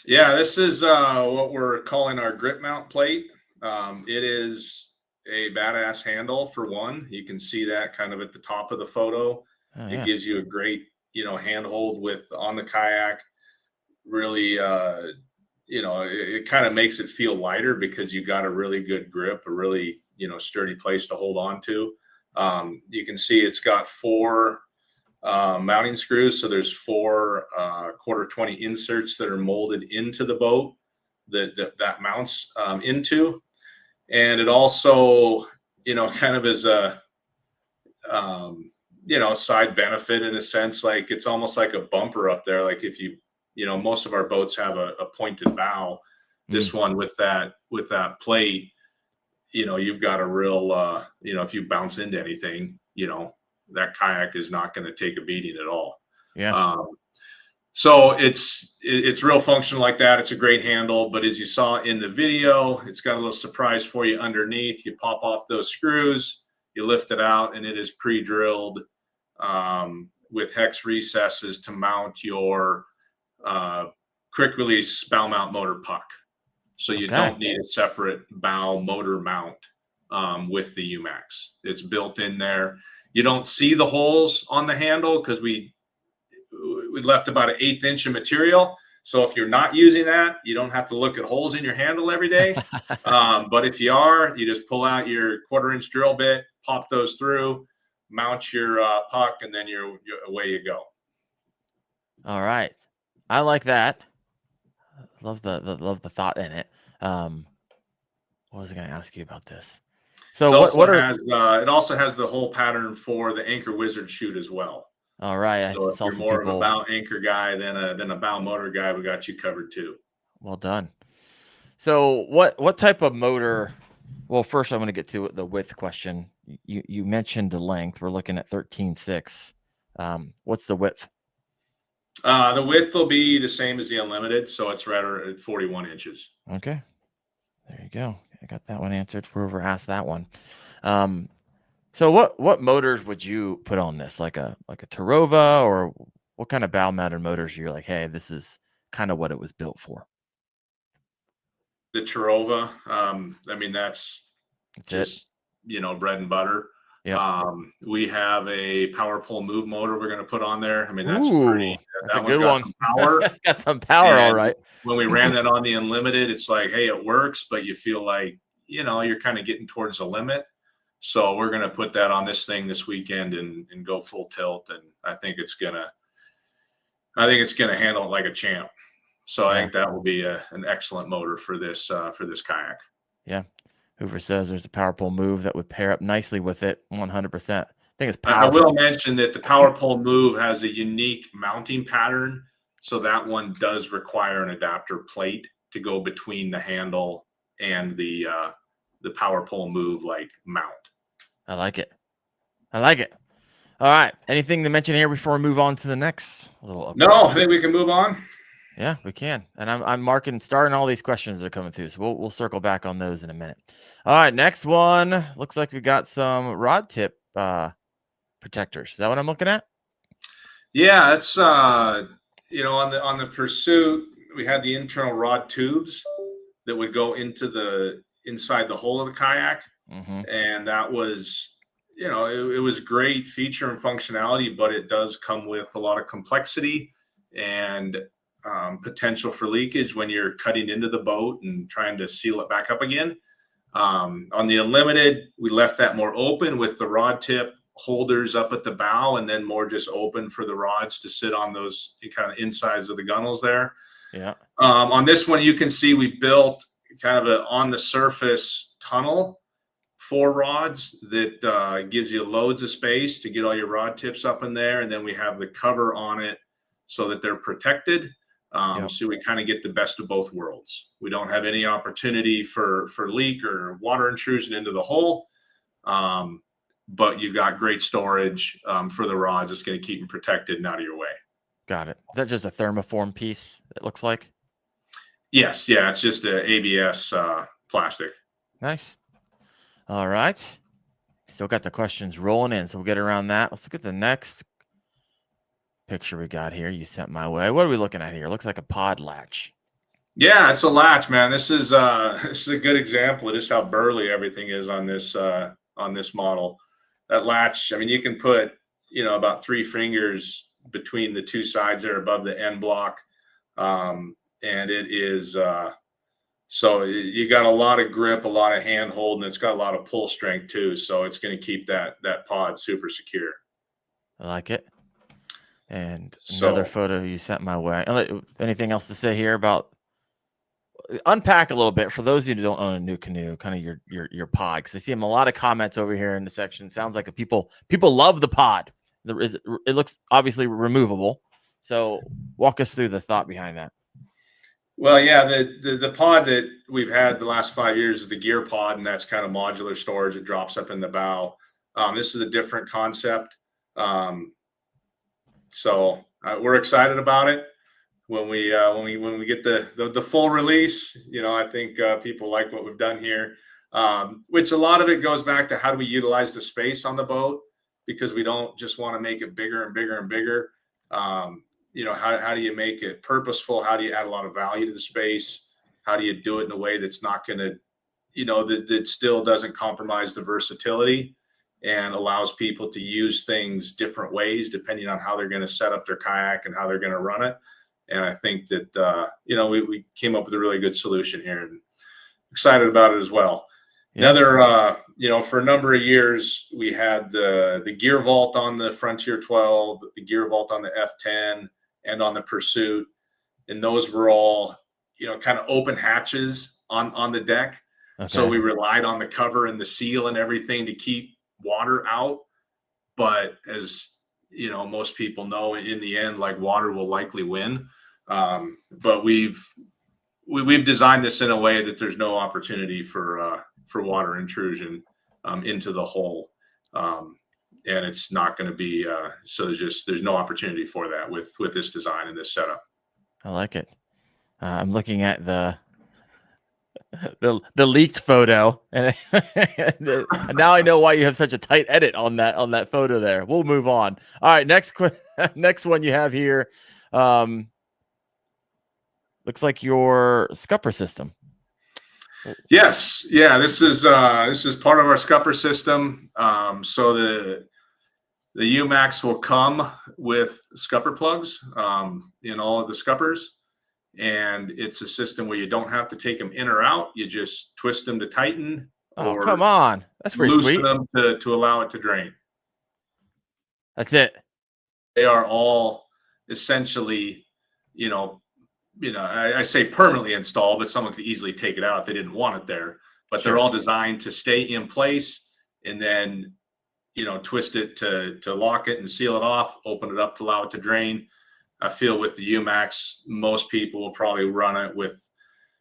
Yeah, this is what we're calling our grip mount plate. It is a badass handle for one. You can see that kind of at the top of the photo. Oh, It gives you a great, handhold on the kayak. Really, it kind of makes it feel lighter because you got a really good grip, a really, sturdy place to hold on to. You can see it's got 4 mounting screws. So there's 4 quarter 20 inserts that are molded into the boat that mounts into. And it also, kind of is a, side benefit in a sense, like it's almost like a bumper up there. Like if most of our boats have a pointed bow. This one with that plate, you've got a real, if you bounce into anything, that kayak is not going to take a beating at all. Yeah. So it's real functional like that. It's a great handle, but as you saw in the video, it's got a little surprise for you underneath. You pop off those screws, you lift it out, and it is pre-drilled with hex recesses to mount your quick release bow mount motor puck. So you don't need a separate bow motor mount with the UMAX. It's built in there. You don't see the holes on the handle because we left about 1/8 inch of material. So if you're not using that, you don't have to look at holes in your handle every day. But if you are, you just pull out your 1/4 inch drill bit, pop those through, mount your puck, and then you're away you go. All right. I like that. Love the thought in it. What was I going to ask you about this? So it also has the whole pattern for the Anchor Wizard chute as well. All right. So if you're more of a bow anchor guy than a bow motor guy, we got you covered too. Well done. So what type of motor? Well, first I'm going to get to the width question. You mentioned the length. We're looking at 13.6. What's the width? The width will be the same as the Unlimited, so it's right at 41 inches. Okay. There you go. I got that one answered. Whoever asked that one. So what motors would you put on this? Like a Tarova, or what kind of bow mounted motors you're like, hey, this is kind of what it was built for? The Tarova. That's just bread and butter. Yeah. We have a power pull move motor we're going to put on there. That's a good one. Some power. Got some power, all right. When we ran that on the Unlimited, it's like, hey, it works, but you feel like, you're kind of getting towards the limit. So we're going to put that on this thing this weekend and go full tilt. And I think it's going to handle it like a champ. So I think that will be an excellent motor for this kayak. Yeah. Hoover says there's a power pole move that would pair up nicely with it. 100%. I think it's powerful. I will mention that the power pole move has a unique mounting pattern. So that one does require an adapter plate to go between the handle and the power pole move like mount. I like it. All right. Anything to mention here before we move on to the next little update? No, I think we can move on. Yeah, we can. And I'm starting all these questions that are coming through. So we'll circle back on those in a minute. All right, next one. Looks like we got some rod tip protectors. Is that what I'm looking at? Yeah, it's on the Pursuit, we had the internal rod tubes that would go inside the hull of the kayak. Mm-hmm. And that was, it was great feature and functionality, but it does come with a lot of complexity and potential for leakage when you're cutting into the boat and trying to seal it back up again. On the Unlimited, we left that more open with the rod tip holders up at the bow, and then more just open for the rods to sit on those kind of insides of the gunnels there. Yeah. On this one, you can see we built kind of a on the surface tunnel for rods that gives you loads of space to get all your rod tips up in there. And then we have the cover on it so that they're protected. So we kind of get the best of both worlds. We don't have any opportunity for leak or water intrusion into the hole. But you got great storage for the rods. It's going to keep them protected and out of your way. Got it. Is that just a thermoform piece, it looks like? Yes. Yeah. It's just a ABS plastic. Nice. All right. Still got the questions rolling in, so we'll get around that. Let's look at the next picture we got here. You sent my way. What are we looking at here? It looks like a pod latch. Yeah, it's a latch, man. This is a good example of just how burly everything is on this model. That latch, I mean, you can put, about 3 fingers between the two sides there above the end block. And it is, so you got a lot of grip, a lot of hand hold, and it's got a lot of pull strength too. So it's going to keep that pod super secure. I like it. And another photo you sent my way. Anything else to say here about unpack a little bit for those of you who don't own a NuCanoe, kind of your pod? Because I see a lot of comments over here in the section. Sounds like people love the pod. It looks obviously removable. So walk us through the thought behind that. Well, yeah, the pod that we've had the last 5 years is the gear pod, and that's kind of modular storage. It drops up in the bow. This is a different concept. So we're excited about it. When we get the full release, I think people like what we've done here, which a lot of it goes back to how do we utilize the space on the boat, because we don't just want to make it bigger and bigger and bigger. How do you make it purposeful? How do you add a lot of value to the space? How do you do it in a way that's not going to, that still doesn't compromise the versatility and allows people to use things different ways depending on how they're going to set up their kayak and how they're going to run it. And I think that, we came up with a really good solution here and excited about it as well. Yeah. Another, for a number of years, we had the gear vault on the Frontier 12, the gear vault on the F10 and on the Pursuit. And those were all, kind of open hatches on the deck. Okay. So we relied on the cover and the seal and everything to keep water out. But as, most people know, in the end, like, water will likely win. But we've designed this in a way that there's no opportunity for water intrusion into the hull, and it's not going to be so there's no opportunity for that with this design and this setup. I like it. I'm looking at the leaked photo, and now I know why you have such a tight edit on that photo there. We'll move on. All right, next one you have here. Looks like your scupper system. Yes. Yeah. This is part of our scupper system. So the UMAX will come with scupper plugs in all of the scuppers. And it's a system where you don't have to take them in or out. You just twist them to tighten. Oh, come on. That's pretty loosen sweet. them to allow it to drain. That's it. They are all essentially, I say permanently installed, but someone could easily take it out if they didn't want it there. But Sure. they're all designed to stay in place and then, twist it to lock it and seal it off, open it up to allow it to drain. I feel with the UMax, most people will probably run it with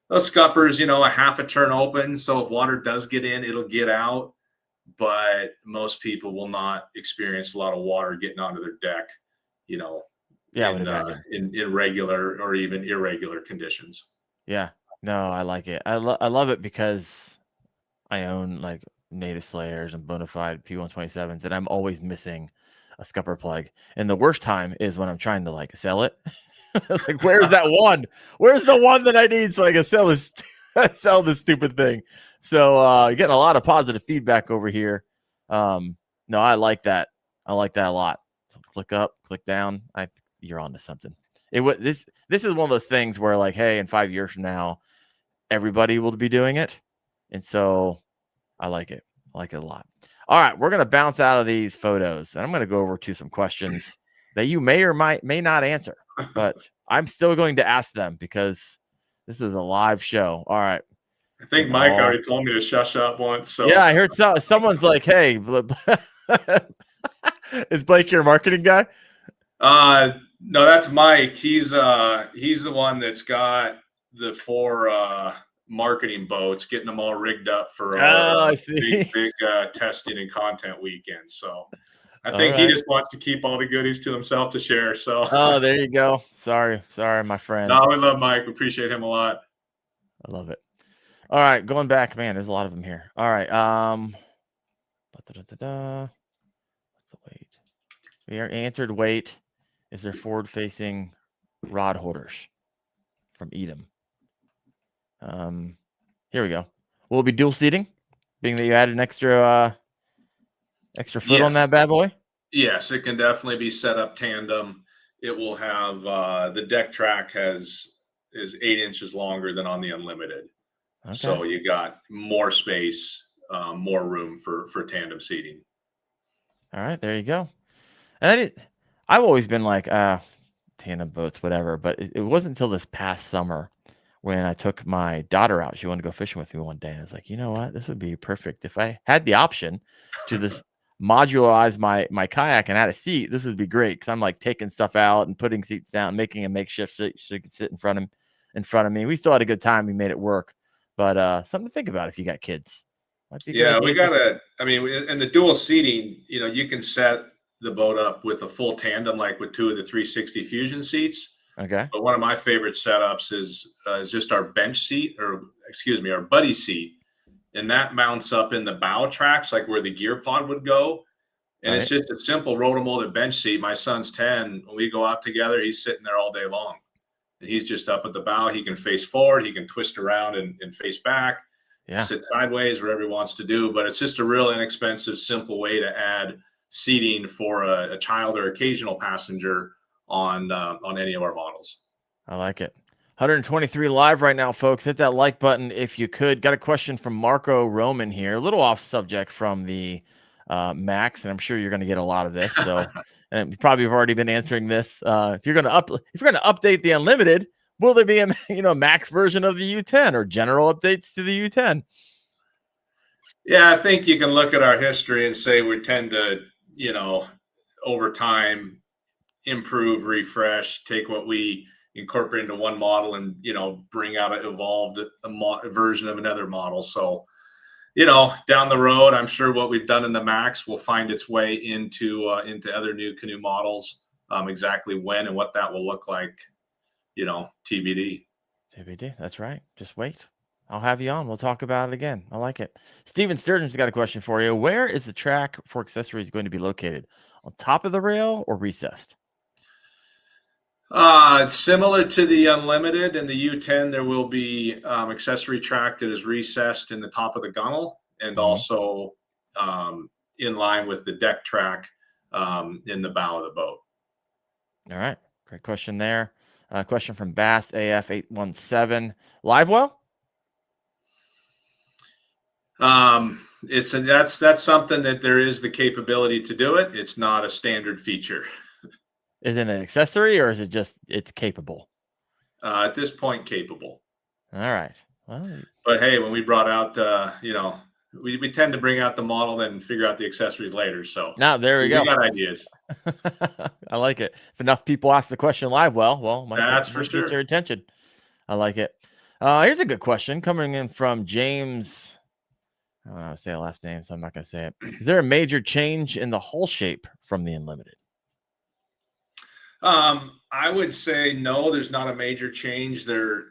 those scuppers, a half a turn open. So if water does get in, it'll get out. But most people will not experience a lot of water getting onto their deck, I would imagine. in irregular or even irregular conditions. Yeah. No, I like it. I love it because I own like Native Slayers and Bonafide P127s, and I'm always missing a scupper plug. And the worst time is when I'm trying to like sell it. Like, where's that one? Where's the one that I need so I can sell this stupid thing? So you're getting a lot of positive feedback over here. No, I like that. I like that a lot. So click up, click down. You're on to something. This is one of those things where like, hey, in 5 years from now, everybody will be doing it. And so I like it. I like it a lot. All right, we're going to bounce out of these photos, and I'm going to go over to some questions that you may or may not answer, but I'm still going to ask them because this is a live show. All right. I think Mike already told me to shush up once. So yeah, I heard someone's like, hey, is Blake your marketing guy? No, that's Mike. He's the one that's got the 4 marketing boats, getting them all rigged up for our big testing and content weekend. So I think he just wants to keep all the goodies to himself to share. So there you go. Sorry, my friend. No, we love Mike. We appreciate him a lot. I love it. All right, going back, man. There's a lot of them here. All right. What's the weight? We are answered weight. Is there forward-facing rod holders from Edom? Here we go. Will it be dual seating, being that you added an extra foot on that bad boy? Yes, it can definitely be set up tandem. It will have the deck track is 8 inches longer than on the Unlimited. Okay. So you got more space, more room for tandem seating. All right, there you go. And I've always been like, tandem boats, whatever. But it wasn't until this past summer when I took my daughter out. She wanted to go fishing with me one day. And I was like, you know what? This would be perfect. If I had the option to this modularize my kayak and add a seat, this would be great. Because I'm like taking stuff out and putting seats down, making a makeshift seat so you could sit in front of me. We still had a good time. We made it work. But something to think about if you got kids. Yeah, we got in the dual seating, you can set the boat up with a full tandem, like with 2 of the 360 Fusion seats. Okay. But one of my favorite setups is just our bench seat, our buddy seat. And that mounts up in the bow tracks, like where the gear pod would go. And It's just a simple rotomolded bench seat. My son's 10. When we go out together, he's sitting there all day long. And he's just up at the bow. He can face forward. He can twist around and face back. Yeah. Sit sideways, whatever he wants to do. But it's just a real inexpensive, simple way to add seating for a child or occasional passenger on any of our models. I like it. 123 live right now, folks. Hit that like button if you could. Got a question from Marco Roman here. A little off subject from the Max, and I'm sure you're going to get a lot of this. So, and you probably have already been answering this. If you're going to update the Unlimited, will there be a Max version of the U10 or general updates to the U10? Yeah, I think you can look at our history and say we tend to, over time, improve, refresh, take what we incorporate into one model and, bring out an evolved version of another model. So, down the road, I'm sure what we've done in the Max will find its way into other NuCanoe models. Exactly when and what that will look like, TBD. TBD. That's right. Just wait. I'll have you on. We'll talk about it again. I like it. Steven Sturgeon's got a question for you. Where is the track for accessories going to be located? On top of the rail or recessed? Similar to the Unlimited and the U10, there will be accessory track that is recessed in the top of the gunnel and also in line with the deck track in the bow of the boat. All right. Great question there. Question from Bass AF 817. Live well? That's something that there is the capability to do it. It's not a standard feature. Is it an accessory or is it just it's capable? At this point, capable. All right. Well, but hey, when we brought out, we tend to bring out the model and figure out the accessories later. So now there we go. We got ideas. I like it. If enough people ask the question live, well, That's for sure. Get your attention. I like it. Here's a good question coming in from James. I don't know how to say the last name, so I'm not going to say it. Is there a major change in the hull shape from the Unlimited? I would say no, there's not a major change. There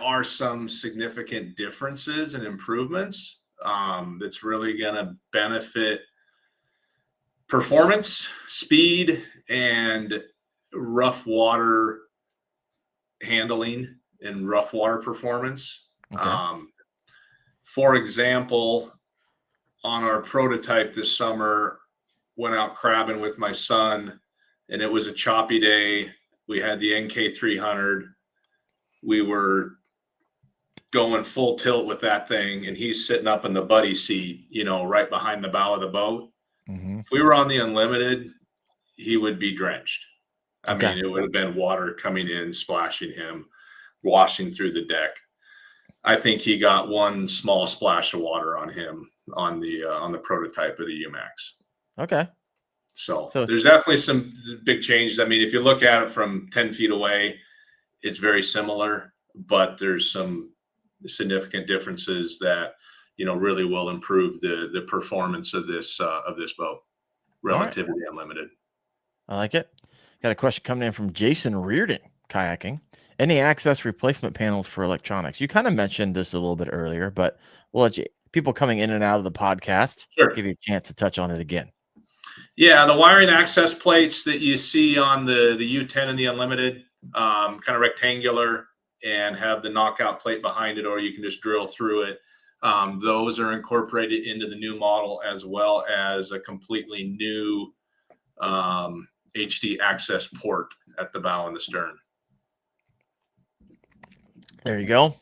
are some significant differences and improvements that's really going to benefit performance, speed, and rough water handling and rough water performance. Okay. For example, on our prototype this summer, went out crabbing with my son, and it was a choppy day. We had the NK300. We were going full tilt with that thing, and he's sitting up in the buddy seat, right behind the bow of the boat. Mm-hmm. If we were on the Unlimited, he would be drenched. I mean, it would have been water coming in, splashing him, washing through the deck. I think he got one small splash of water on him on the prototype of the UMAX. Okay. So there's definitely some big changes. I mean, if you look at it from 10 feet away, it's very similar, but there's some significant differences that, really will improve the performance of this boat relative to the Unlimited. I like it. Got a question coming in from Jason Reardon, kayaking. Any access replacement panels for electronics? You kind of mentioned this a little bit earlier, but we'll let people coming in and out of the podcast give you a chance to touch on it again. Yeah, the wiring access plates that you see on the U10 and the Unlimited, kind of rectangular and have the knockout plate behind it, or you can just drill through it. Those are incorporated into the new model, as well as a completely new HD access port at the bow and the stern. There you go.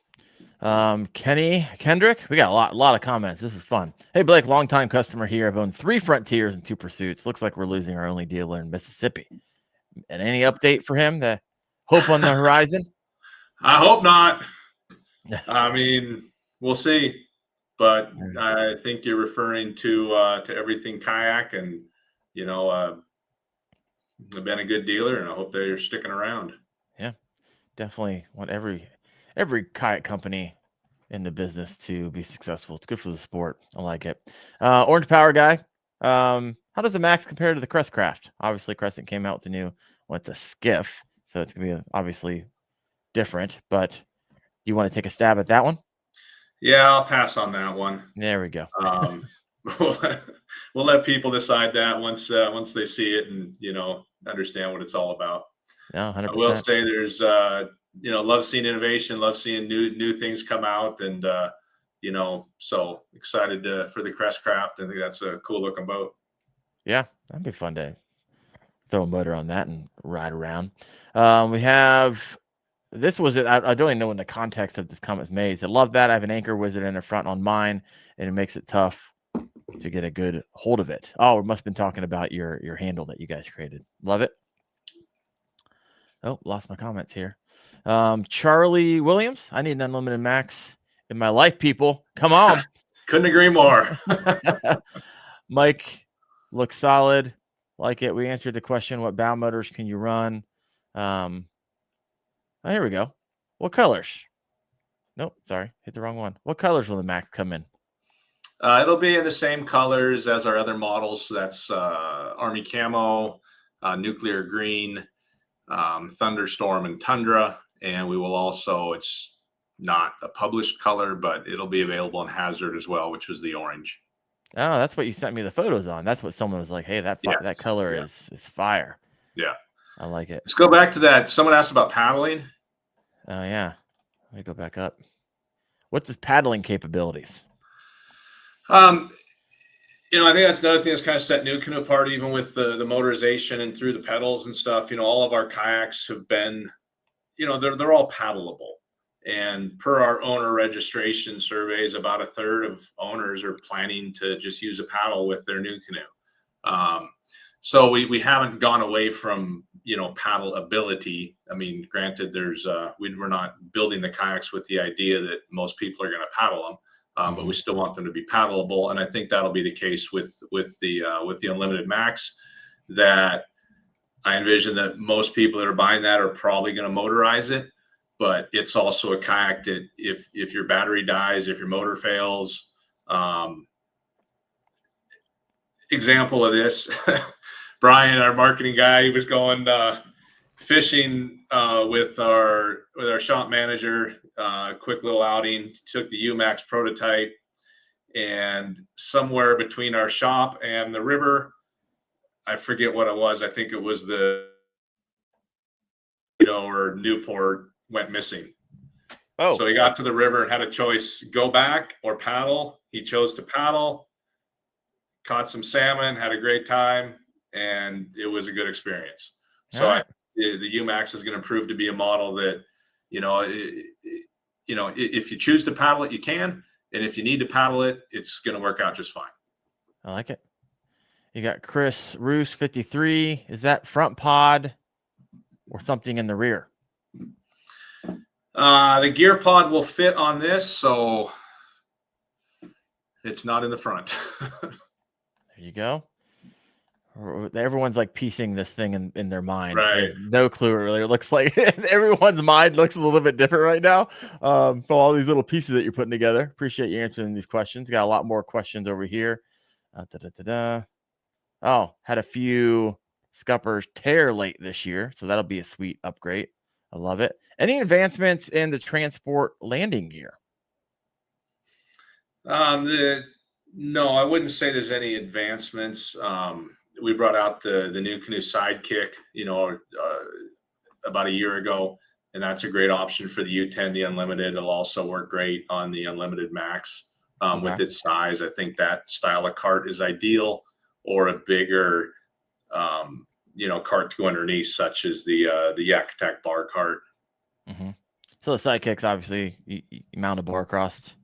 Kendrick, we got a lot of comments. This is fun. Hey, Blake, longtime customer here. I've owned 3 Frontiers and 2 Pursuits. Looks like we're losing our only dealer in Mississippi. And any update for him? The hope on the horizon? I hope not. I mean, we'll see. But I think you're referring to everything kayak, and they've been a good dealer, and I hope they're sticking around. Yeah, definitely want every kayak company in the business to be successful. It's good for the sport. I like it. Orange Power guy. How does the Max compare to the Crestcraft? Obviously, Crescent came out with the new, it's a skiff, so it's gonna be obviously different. But do you want to take a stab at that one? Yeah, I'll pass on that one. There we go. We'll let people decide that once they see it and understand what it's all about. No, 100%. I will say there's love seeing innovation, love seeing new things come out, and so excited for the Crestcraft. I think that's a cool looking boat. Yeah, that'd be fun to throw a motor on that and ride around. We have. This was it. I don't even know when the context of this comment is made. It said, love that. I have an anchor wizard in the front on mine, and it makes it tough to get a good hold of it. Oh, we must have been talking about your handle that you guys created. Love it. Oh, lost my comments here. Charlie Williams, I need an Unlimited Max in my life, people. Come on. Couldn't agree more. Mike looks solid. Like it. We answered the question, what bow motors can you run? Oh, here we go. What colors? Nope, sorry. Hit the wrong one. What colors will the Max come in? It'll be in the same colors as our other models. So that's Army Camo, Nuclear Green, Thunderstorm, and Tundra. And we will also, it's not a published color, but it'll be available in Hazard as well, which was the orange. Oh, that's what you sent me the photos on. That's what someone was like, hey, that color is fire. Yeah. I like it. Let's go back to that. Someone asked about paddling. Oh, yeah. Let me go back up. What's his paddling capabilities? I think that's another thing that's kind of set NuCanoe apart, even with the motorization and through the pedals and stuff. All of our kayaks have been, they're all paddleable. And per our owner registration surveys, about a third of owners are planning to just use a paddle with their NuCanoe. So we haven't gone away from, paddle ability. I mean, granted, we're not building the kayaks with the idea that most people are going to paddle them, but we still want them to be paddleable. And I think that'll be the case with the Unlimited Max. That I envision that most people that are buying that are probably going to motorize it. But it's also a kayak that if your battery dies, if your motor fails, example of this, Brian, our marketing guy, he was going fishing with our shop manager, quick little outing, took the UMAX prototype, and somewhere between our shop and the river, I forget what it was. I think it was or Newport, went missing. Oh, so he got to the river and had a choice: go back or paddle. He chose to paddle, caught some salmon, had a great time, and it was a good experience. So the UMAX is going to prove to be a model that, if you choose to paddle it, you can. And if you need to paddle it, it's going to work out just fine. I like it. You got Chris Roos 53. Is that front pod or something in the rear? The gear pod will fit on this, so it's not in the front. There you go. Everyone's like piecing this thing in their mind. Right. They have no clue what it really looks like. Everyone's mind looks a little bit different right now. For all these little pieces that you're putting together. Appreciate you answering these questions. Got a lot more questions over here. Oh, had a few scuppers tear late this year, so that'll be a sweet upgrade. I love it. Any advancements in the transport landing gear? No, I wouldn't say there's any advancements. We brought out the NuCanoe Sidekick, about a year ago, and that's a great option for the U10, the Unlimited. It'll also work great on the Unlimited Max with its size. I think that style of cart is ideal, or a bigger, cart to go underneath, such as the Yak Attack bar cart. Mm-hmm. So the Sidekicks, obviously, you mount a bar across.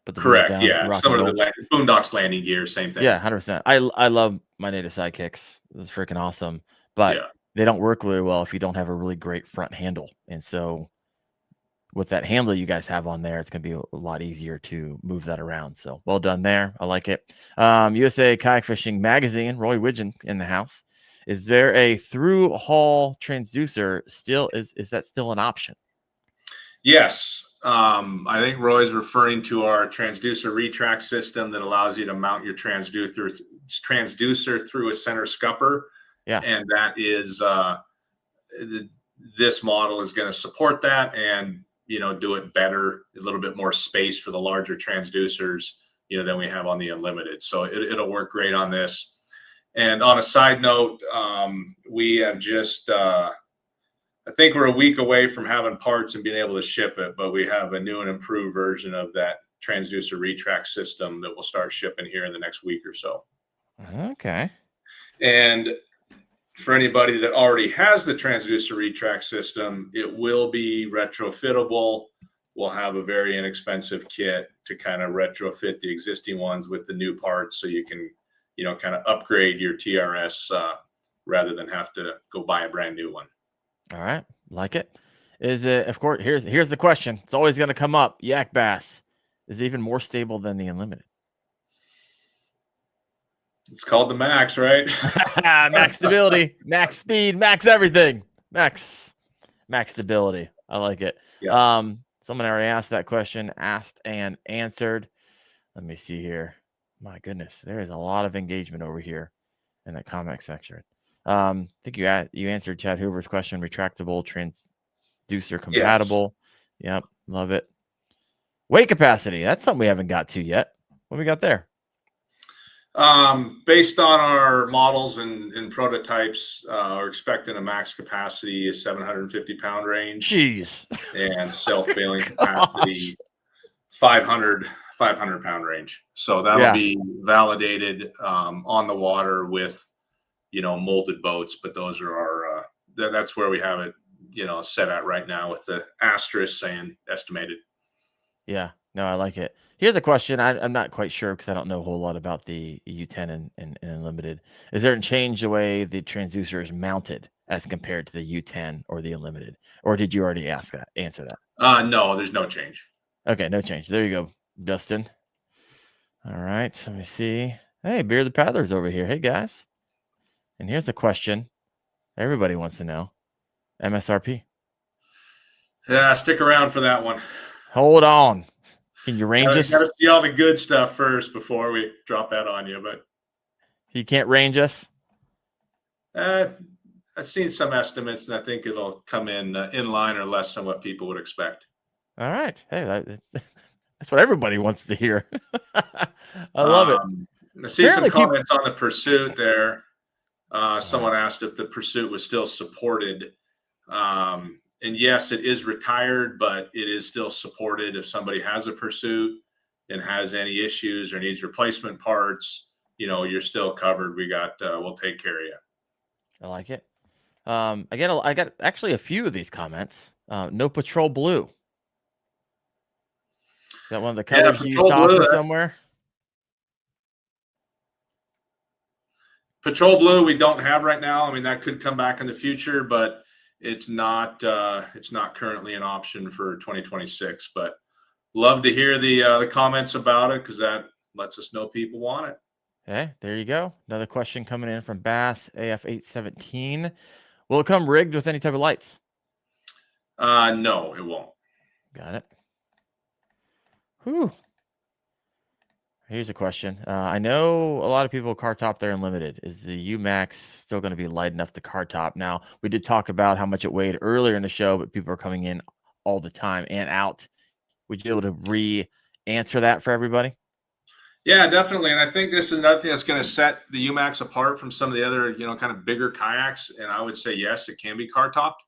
But correct, down, yeah. Some of the Boondocks landing gear, same thing. Yeah, 100%. I love my native Sidekicks. It's freaking awesome. But they don't work really well if you don't have a really great front handle. And so with that handle you guys have on there, it's going to be a lot easier to move that around. So well done there. I like it. USA Kayak Fishing Magazine, Roy Widgeon in the house. Is there a through haul transducer still? Is that still an option? Yes. I think Roy's referring to our transducer retract system that allows you to mount your transducer through a center scupper. Yeah. And that is, this model is going to support that and, do it better, a little bit more space for the larger transducers, than we have on the Unlimited. So it'll work great on this. And on a side note, we have just, I think we're a week away from having parts and being able to ship it, but we have a new and improved version of that transducer retract system that will start shipping here in the next week or so. Okay. And for anybody that already has the transducer retract system, it will be retrofittable. We'll have a very inexpensive kit to kind of retrofit the existing ones with the new parts, so you can, kind of upgrade your TRS rather than have to go buy a brand new one. All right. Like it. Is it, of course, here's the question. It's always going to come up. Yak Bass is even more stable than the Unlimited. It's called the Max, right? Max stability, max speed, max everything. Max stability. I like it. Yeah. Someone already asked that question, asked and answered. Let me see here. My goodness, there is a lot of engagement over here in the comment section. I think you answered Chad Hoover's question. Retractable, transducer compatible. Yes. Yep, love it. Weight capacity. That's something we haven't got to yet. What we got there? Based on our models and prototypes, we're expecting a max capacity is 750 pound range. Jeez. And self-bailing capacity 500 pound range. So that'll be validated on the water with molded boats, but those are our that's where we have it set at right now with the asterisk saying estimated. Yeah, no, I like it. Here's a question. I'm not quite sure because I don't know a whole lot about the U10 and Unlimited. Is there a change the way the transducer is mounted as compared to the U10 or the Unlimited? Or did you already answer that? No, there's no change. Okay, no change. There you go, Dustin. All right, let me see. Hey, Beer the Paddler's over here. Hey, guys. And here's a question everybody wants to know. MSRP. Yeah, stick around for that one. Hold on. Can you range us? Got to see all the good stuff first before we drop that on you. But you can't range us? I've seen some estimates, and I think it'll come in line or less than what people would expect. All right. Hey, that's what everybody wants to hear. I love it. I see some comments on the Pursuit there. Someone asked if the Pursuit was still supported. And yes, it is retired, but it is still supported. If somebody has a Pursuit and has any issues or needs replacement parts, you're still covered. We'll take care of you. I like it. I got actually a few of these comments. No Patrol Blue. Is that one of the colors you used off somewhere? Patrol Blue we don't have right now. I mean, that could come back in the future, but it's not currently an option for 2026. But love to hear the comments about it because that lets us know people want it. Okay, there you go. Another question coming in from Bass AF817. Will it come rigged with any type of lights? No, it won't. Got it. Whew. Here's a question. I know a lot of people car top their Unlimited. Is the UMAX still going to be light enough to car top? Now, we did talk about how much it weighed earlier in the show, but people are coming in all the time and out. Would you be able to re-answer that for everybody? Yeah, definitely. And I think this is another thing that's going to set the UMAX apart from some of the other, kind of bigger kayaks. And I would say, yes, it can be car topped.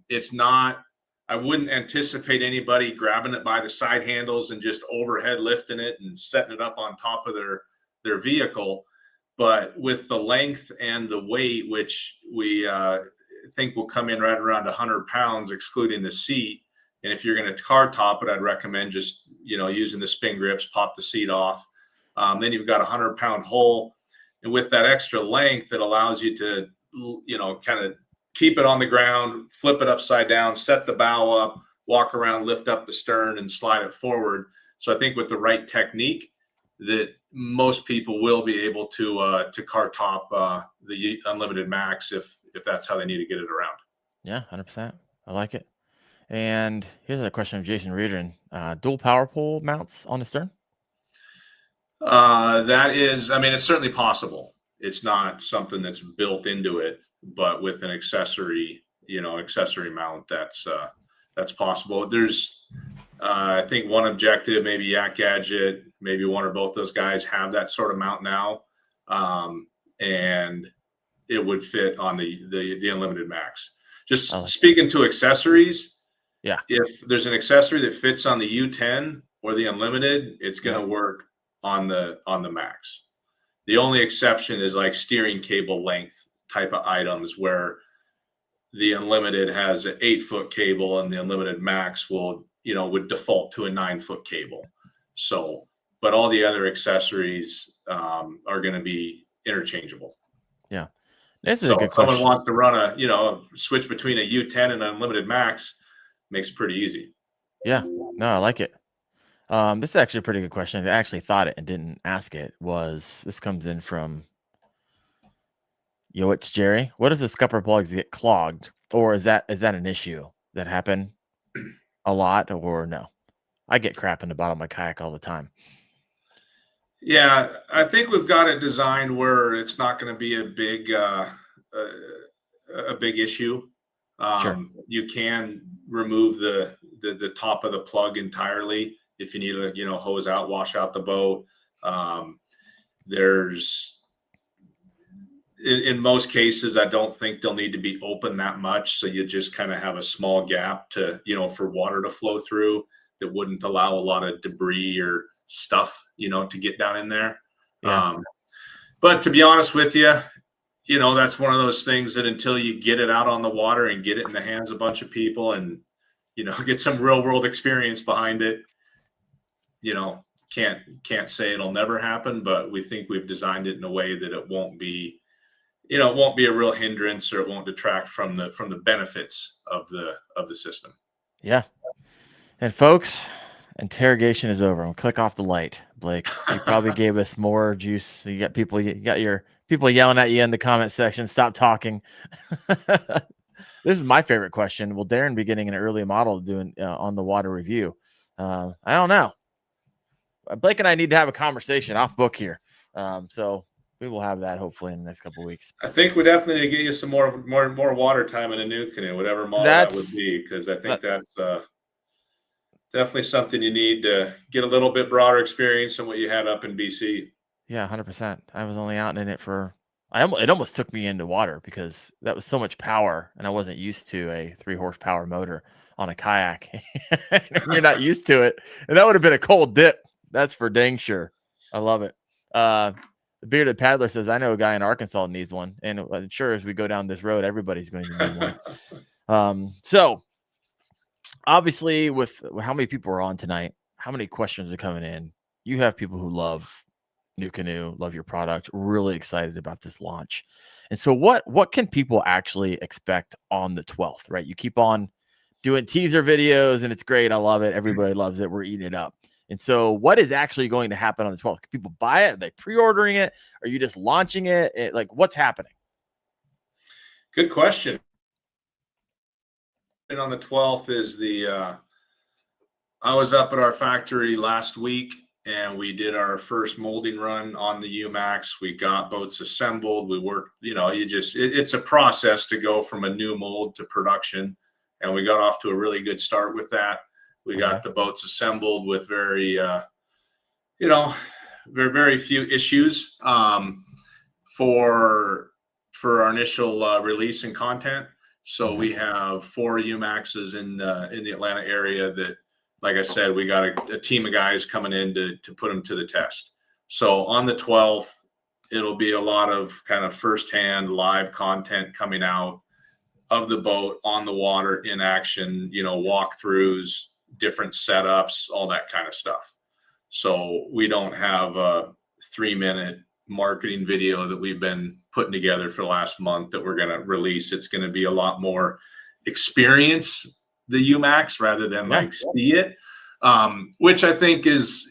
It's not, I wouldn't anticipate anybody grabbing it by the side handles and just overhead lifting it and setting it up on top of their vehicle. But with the length and the weight, which we think will come in right around 100 pounds, excluding the seat. And if you're going to car top it, I'd recommend just, using the spin grips, pop the seat off. Then you've got a 100-pound hull. And with that extra length, it allows you to, kind of keep it on the ground, flip it upside down, set the bow up, walk around, lift up the stern and slide it forward. So I think with the right technique that most people will be able to car top the Unlimited Max if that's how they need to get it around. Yeah, 100%. I like it. And here's a question of Jason Reardon. Dual power pole mounts on the stern? That is, it's certainly possible. It's not something that's built into it, but with an accessory mount, that's possible. There's, I think one Objective, maybe Yak Gadget, maybe one or both those guys have that sort of mount now. And it would fit on the Unlimited Max. Just speaking to accessories. Yeah. If there's an accessory that fits on the U10 or the Unlimited, it's going to work on the Max. The only exception is like steering cable length type of items where the Unlimited has an 8-foot cable and the Unlimited Max would default to a 9-foot cable. So, but all the other accessories are going to be interchangeable. Yeah. This is a good question. If someone wants to run a switch between a U10 and an Unlimited Max, makes it pretty easy. Yeah, no, I like it. This is actually a pretty good question. I actually thought it and didn't ask it. This comes in from it's Jerry. What if the scupper plugs get clogged, or is that an issue that happen a lot, or no? I get crap in the bottom of my kayak all the time. Yeah, I think we've got it designed where it's not going to be a big issue. Sure. You can remove the top of the plug entirely if you need to, hose out, wash out the boat. There's, in most cases, I don't think they'll need to be open that much. So you just kind of have a small gap to, for water to flow through that wouldn't allow a lot of debris or stuff, to get down in there. Yeah. But to be honest with you, that's one of those things that until you get it out on the water and get it in the hands of a bunch of people and, get some real world experience behind it, can't say it'll never happen, but we think we've designed it in a way that it won't be a real hindrance, or it won't detract from the benefits of the system. Yeah. And folks, interrogation is over. I'm gonna click off the light. Blake, you probably gave us more juice. You got your people yelling at you in the comment section. Stop talking. This is my favorite question. Will Daren be getting an early model doing on the water review? I don't know. Blake and I need to have a conversation off book here. So we will have that hopefully in the next couple of weeks. I think we definitely need to get you some more water time in a NuCanoe, whatever model that would be, because I think that's definitely something you need to get a little bit broader experience than what you had up in BC. Yeah, 100%. I was only out in it it almost took me into water because that was so much power, and I wasn't used to a 3 horsepower motor on a kayak. You're not used to it, and that would have been a cold dip. That's for dang sure. I love it. The Bearded Paddler says, I know a guy in Arkansas needs one, and I'm sure as we go down this road, everybody's going to need one. So obviously, with how many people are on tonight, how many questions are coming in, you have people who love NuCanoe, love your product, really excited about this launch. And so what can people actually expect on the 12th, right? You keep on doing teaser videos and it's great. I love it. Everybody loves it. We're eating it up. And so what is actually going to happen on the 12th? Can people buy it? Are they pre-ordering it? Are you just launching it? Like, what's happening? Good question. And on the 12th is I was up at our factory last week, and we did our first molding run on the UMAX. We got boats assembled. We worked, it's a process to go from a new mold to production. And we got off to a really good start with that. We got the boats assembled with very, very few issues for our initial release and content. So we have 4 UMAXs in the Atlanta area that, like I said, we got a team of guys coming in to put them to the test. So on the 12th, it'll be a lot of kind of firsthand live content coming out of the boat on the water in action, walkthroughs, different setups, all that kind of stuff. So we don't have a 3-minute marketing video that we've been putting together for the last month that we're going to release. It's going to be a lot more experience the UMAX rather than see it, which I think is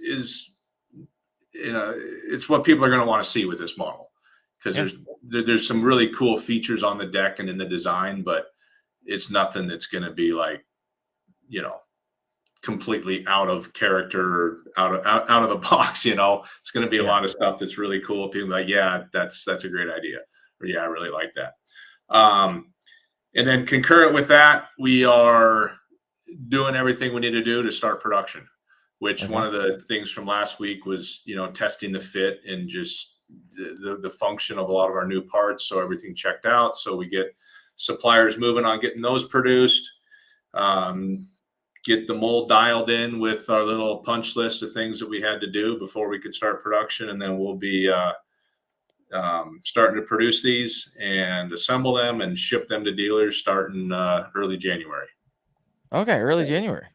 it's what people are going to want to see with this model, because there's some really cool features on the deck and in the design, but it's nothing that's going to be like, completely out of character, or out of the box. It's going to be a lot of stuff that's really cool. People are like, yeah, that's a great idea, or yeah, I really like that. And then concurrent with that, we are doing everything we need to do to start production, which one of the things from last week was, testing the fit and just the function of a lot of our new parts. So everything checked out. So we get suppliers moving on getting those produced, get the mold dialed in with our little punch list of things that we had to do before we could start production. And then we'll be starting to produce these and assemble them and ship them to dealers starting early January. Okay, early January.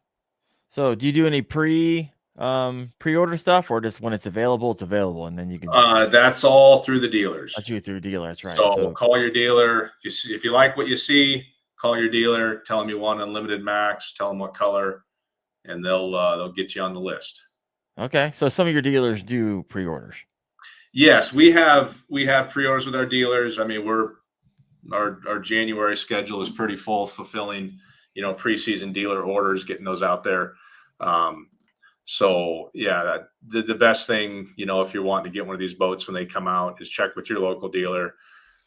So do you do any pre-order stuff, or just when it's available, and then you can? That's all through the dealers. That's you through dealer. That's right. So call your dealer if you like what you see. Call your dealer. Tell them you want unlimited max. Tell them what color, and they'll get you on the list. Okay, so some of your dealers do pre-orders. Yes, we have pre-orders with our dealers. I mean, our January schedule is pretty full, fulfilling, preseason dealer orders, getting those out there. So yeah, the best thing, if you're wanting to get one of these boats when they come out, is check with your local dealer,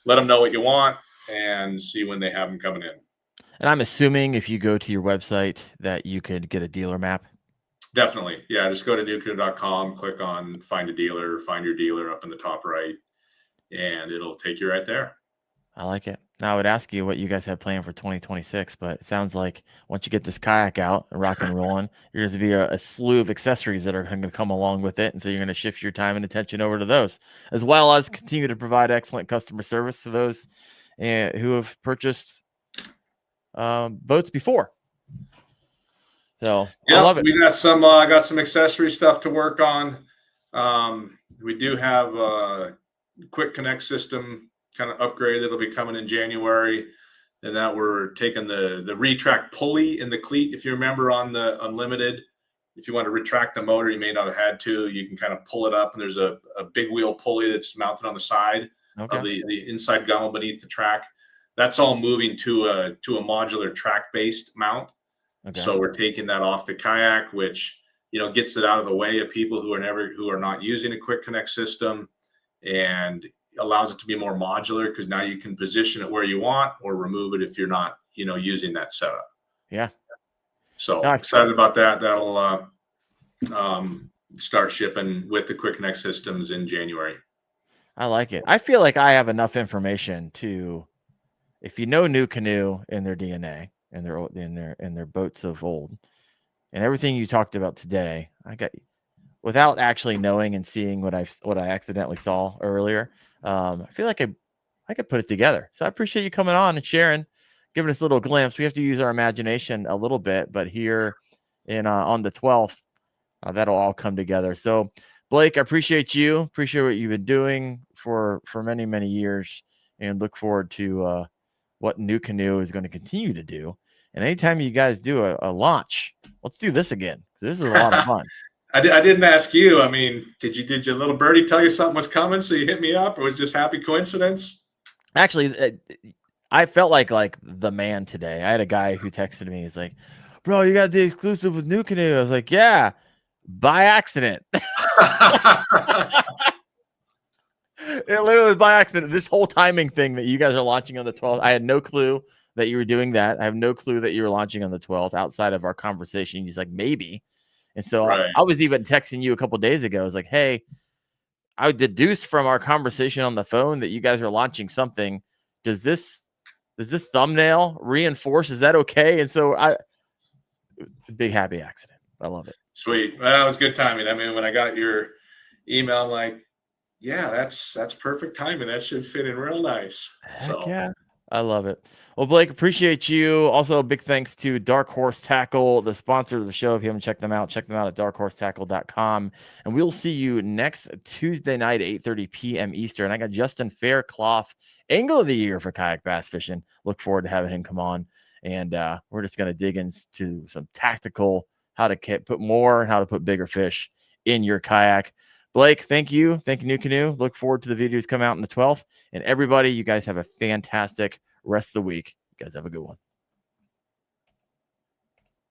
let them know what you want, and see when they have them coming in. And I'm assuming if you go to your website that you could get a dealer map. Definitely. Yeah. Just go to NuCanoe.com, click on find a dealer, find your dealer up in the top right, and it'll take you right there. I like it. Now I would ask you what you guys have planned for 2026, but it sounds like once you get this kayak out and rock and rolling, there's going to be a slew of accessories that are going to come along with it. And so you're going to shift your time and attention over to those, as well as continue to provide excellent customer service to those who have purchased boats before. So yeah, I love it. We got some I got some accessory stuff to work on. We do have a quick connect system kind of upgrade that'll be coming in January, and that we're taking the retract pulley in the cleat. If you remember on the Unlimited, if you want to retract the motor, you may not have had to. You can kind of pull it up, and there's a big wheel pulley that's mounted on the side of the inside gunnel beneath the track. That's all moving to a modular track based mount. Okay. So we're taking that off the kayak, which gets it out of the way of people who are not using a quick connect system, and allows it to be more modular, because now you can position it where you want or remove it if you're not using that setup. Yeah. So excited about that. That'll start shipping with the quick connect systems in January. I like it. I feel like I have enough information to, if you know NuCanoe in their DNA and their boats of old, and everything you talked about today, without actually knowing and seeing what I accidentally saw earlier. I feel like I could put it together. So I appreciate you coming on and sharing, giving us a little glimpse. We have to use our imagination a little bit, but here on the 12th, that'll all come together. So Blake, I appreciate you. Appreciate what you've been doing for many, many years, and look forward to what NuCanoe is going to continue to do. And anytime you guys do a launch, let's do this again. This is a lot of fun. I didn't ask you. I mean, did your little birdie tell you something was coming, so you hit me up, or was it just happy coincidence? Actually, I felt like the man today. I had a guy who texted me. He's like, "Bro, you got the exclusive with NuCanoe." I was like, "Yeah, by accident." It literally was by accident. This whole timing thing that you guys are launching on the 12th, I had no clue that you were doing that. I have no clue that you were launching on the 12th outside of our conversation. He's like, maybe. And so I was even texting you a couple of days ago. I was like, hey, I deduced from our conversation on the phone that you guys are launching something. Does this thumbnail reinforce? Is that okay? And so big happy accident. I love it. Sweet. Well, that was good timing. I mean, when I got your email, I'm like, yeah, that's perfect timing. That should fit in real nice. Heck yeah. I love it. Well, Blake, appreciate you. Also, a big thanks to Dark Horse Tackle, the sponsor of the show. If you haven't checked them out at darkhorsetackle.com. And we'll see you next Tuesday night at 8:30 p.m. Eastern. I got Justin Faircloth, Angle of the Year for kayak bass fishing. Look forward to having him come on. And we're just going to dig into some tactical, how to put more and how to put bigger fish in your kayak. Blake, thank you. Thank you, NuCanoe. Look forward to the videos come out on the 12th. And everybody, you guys have a fantastic rest of the week. You guys have a good one.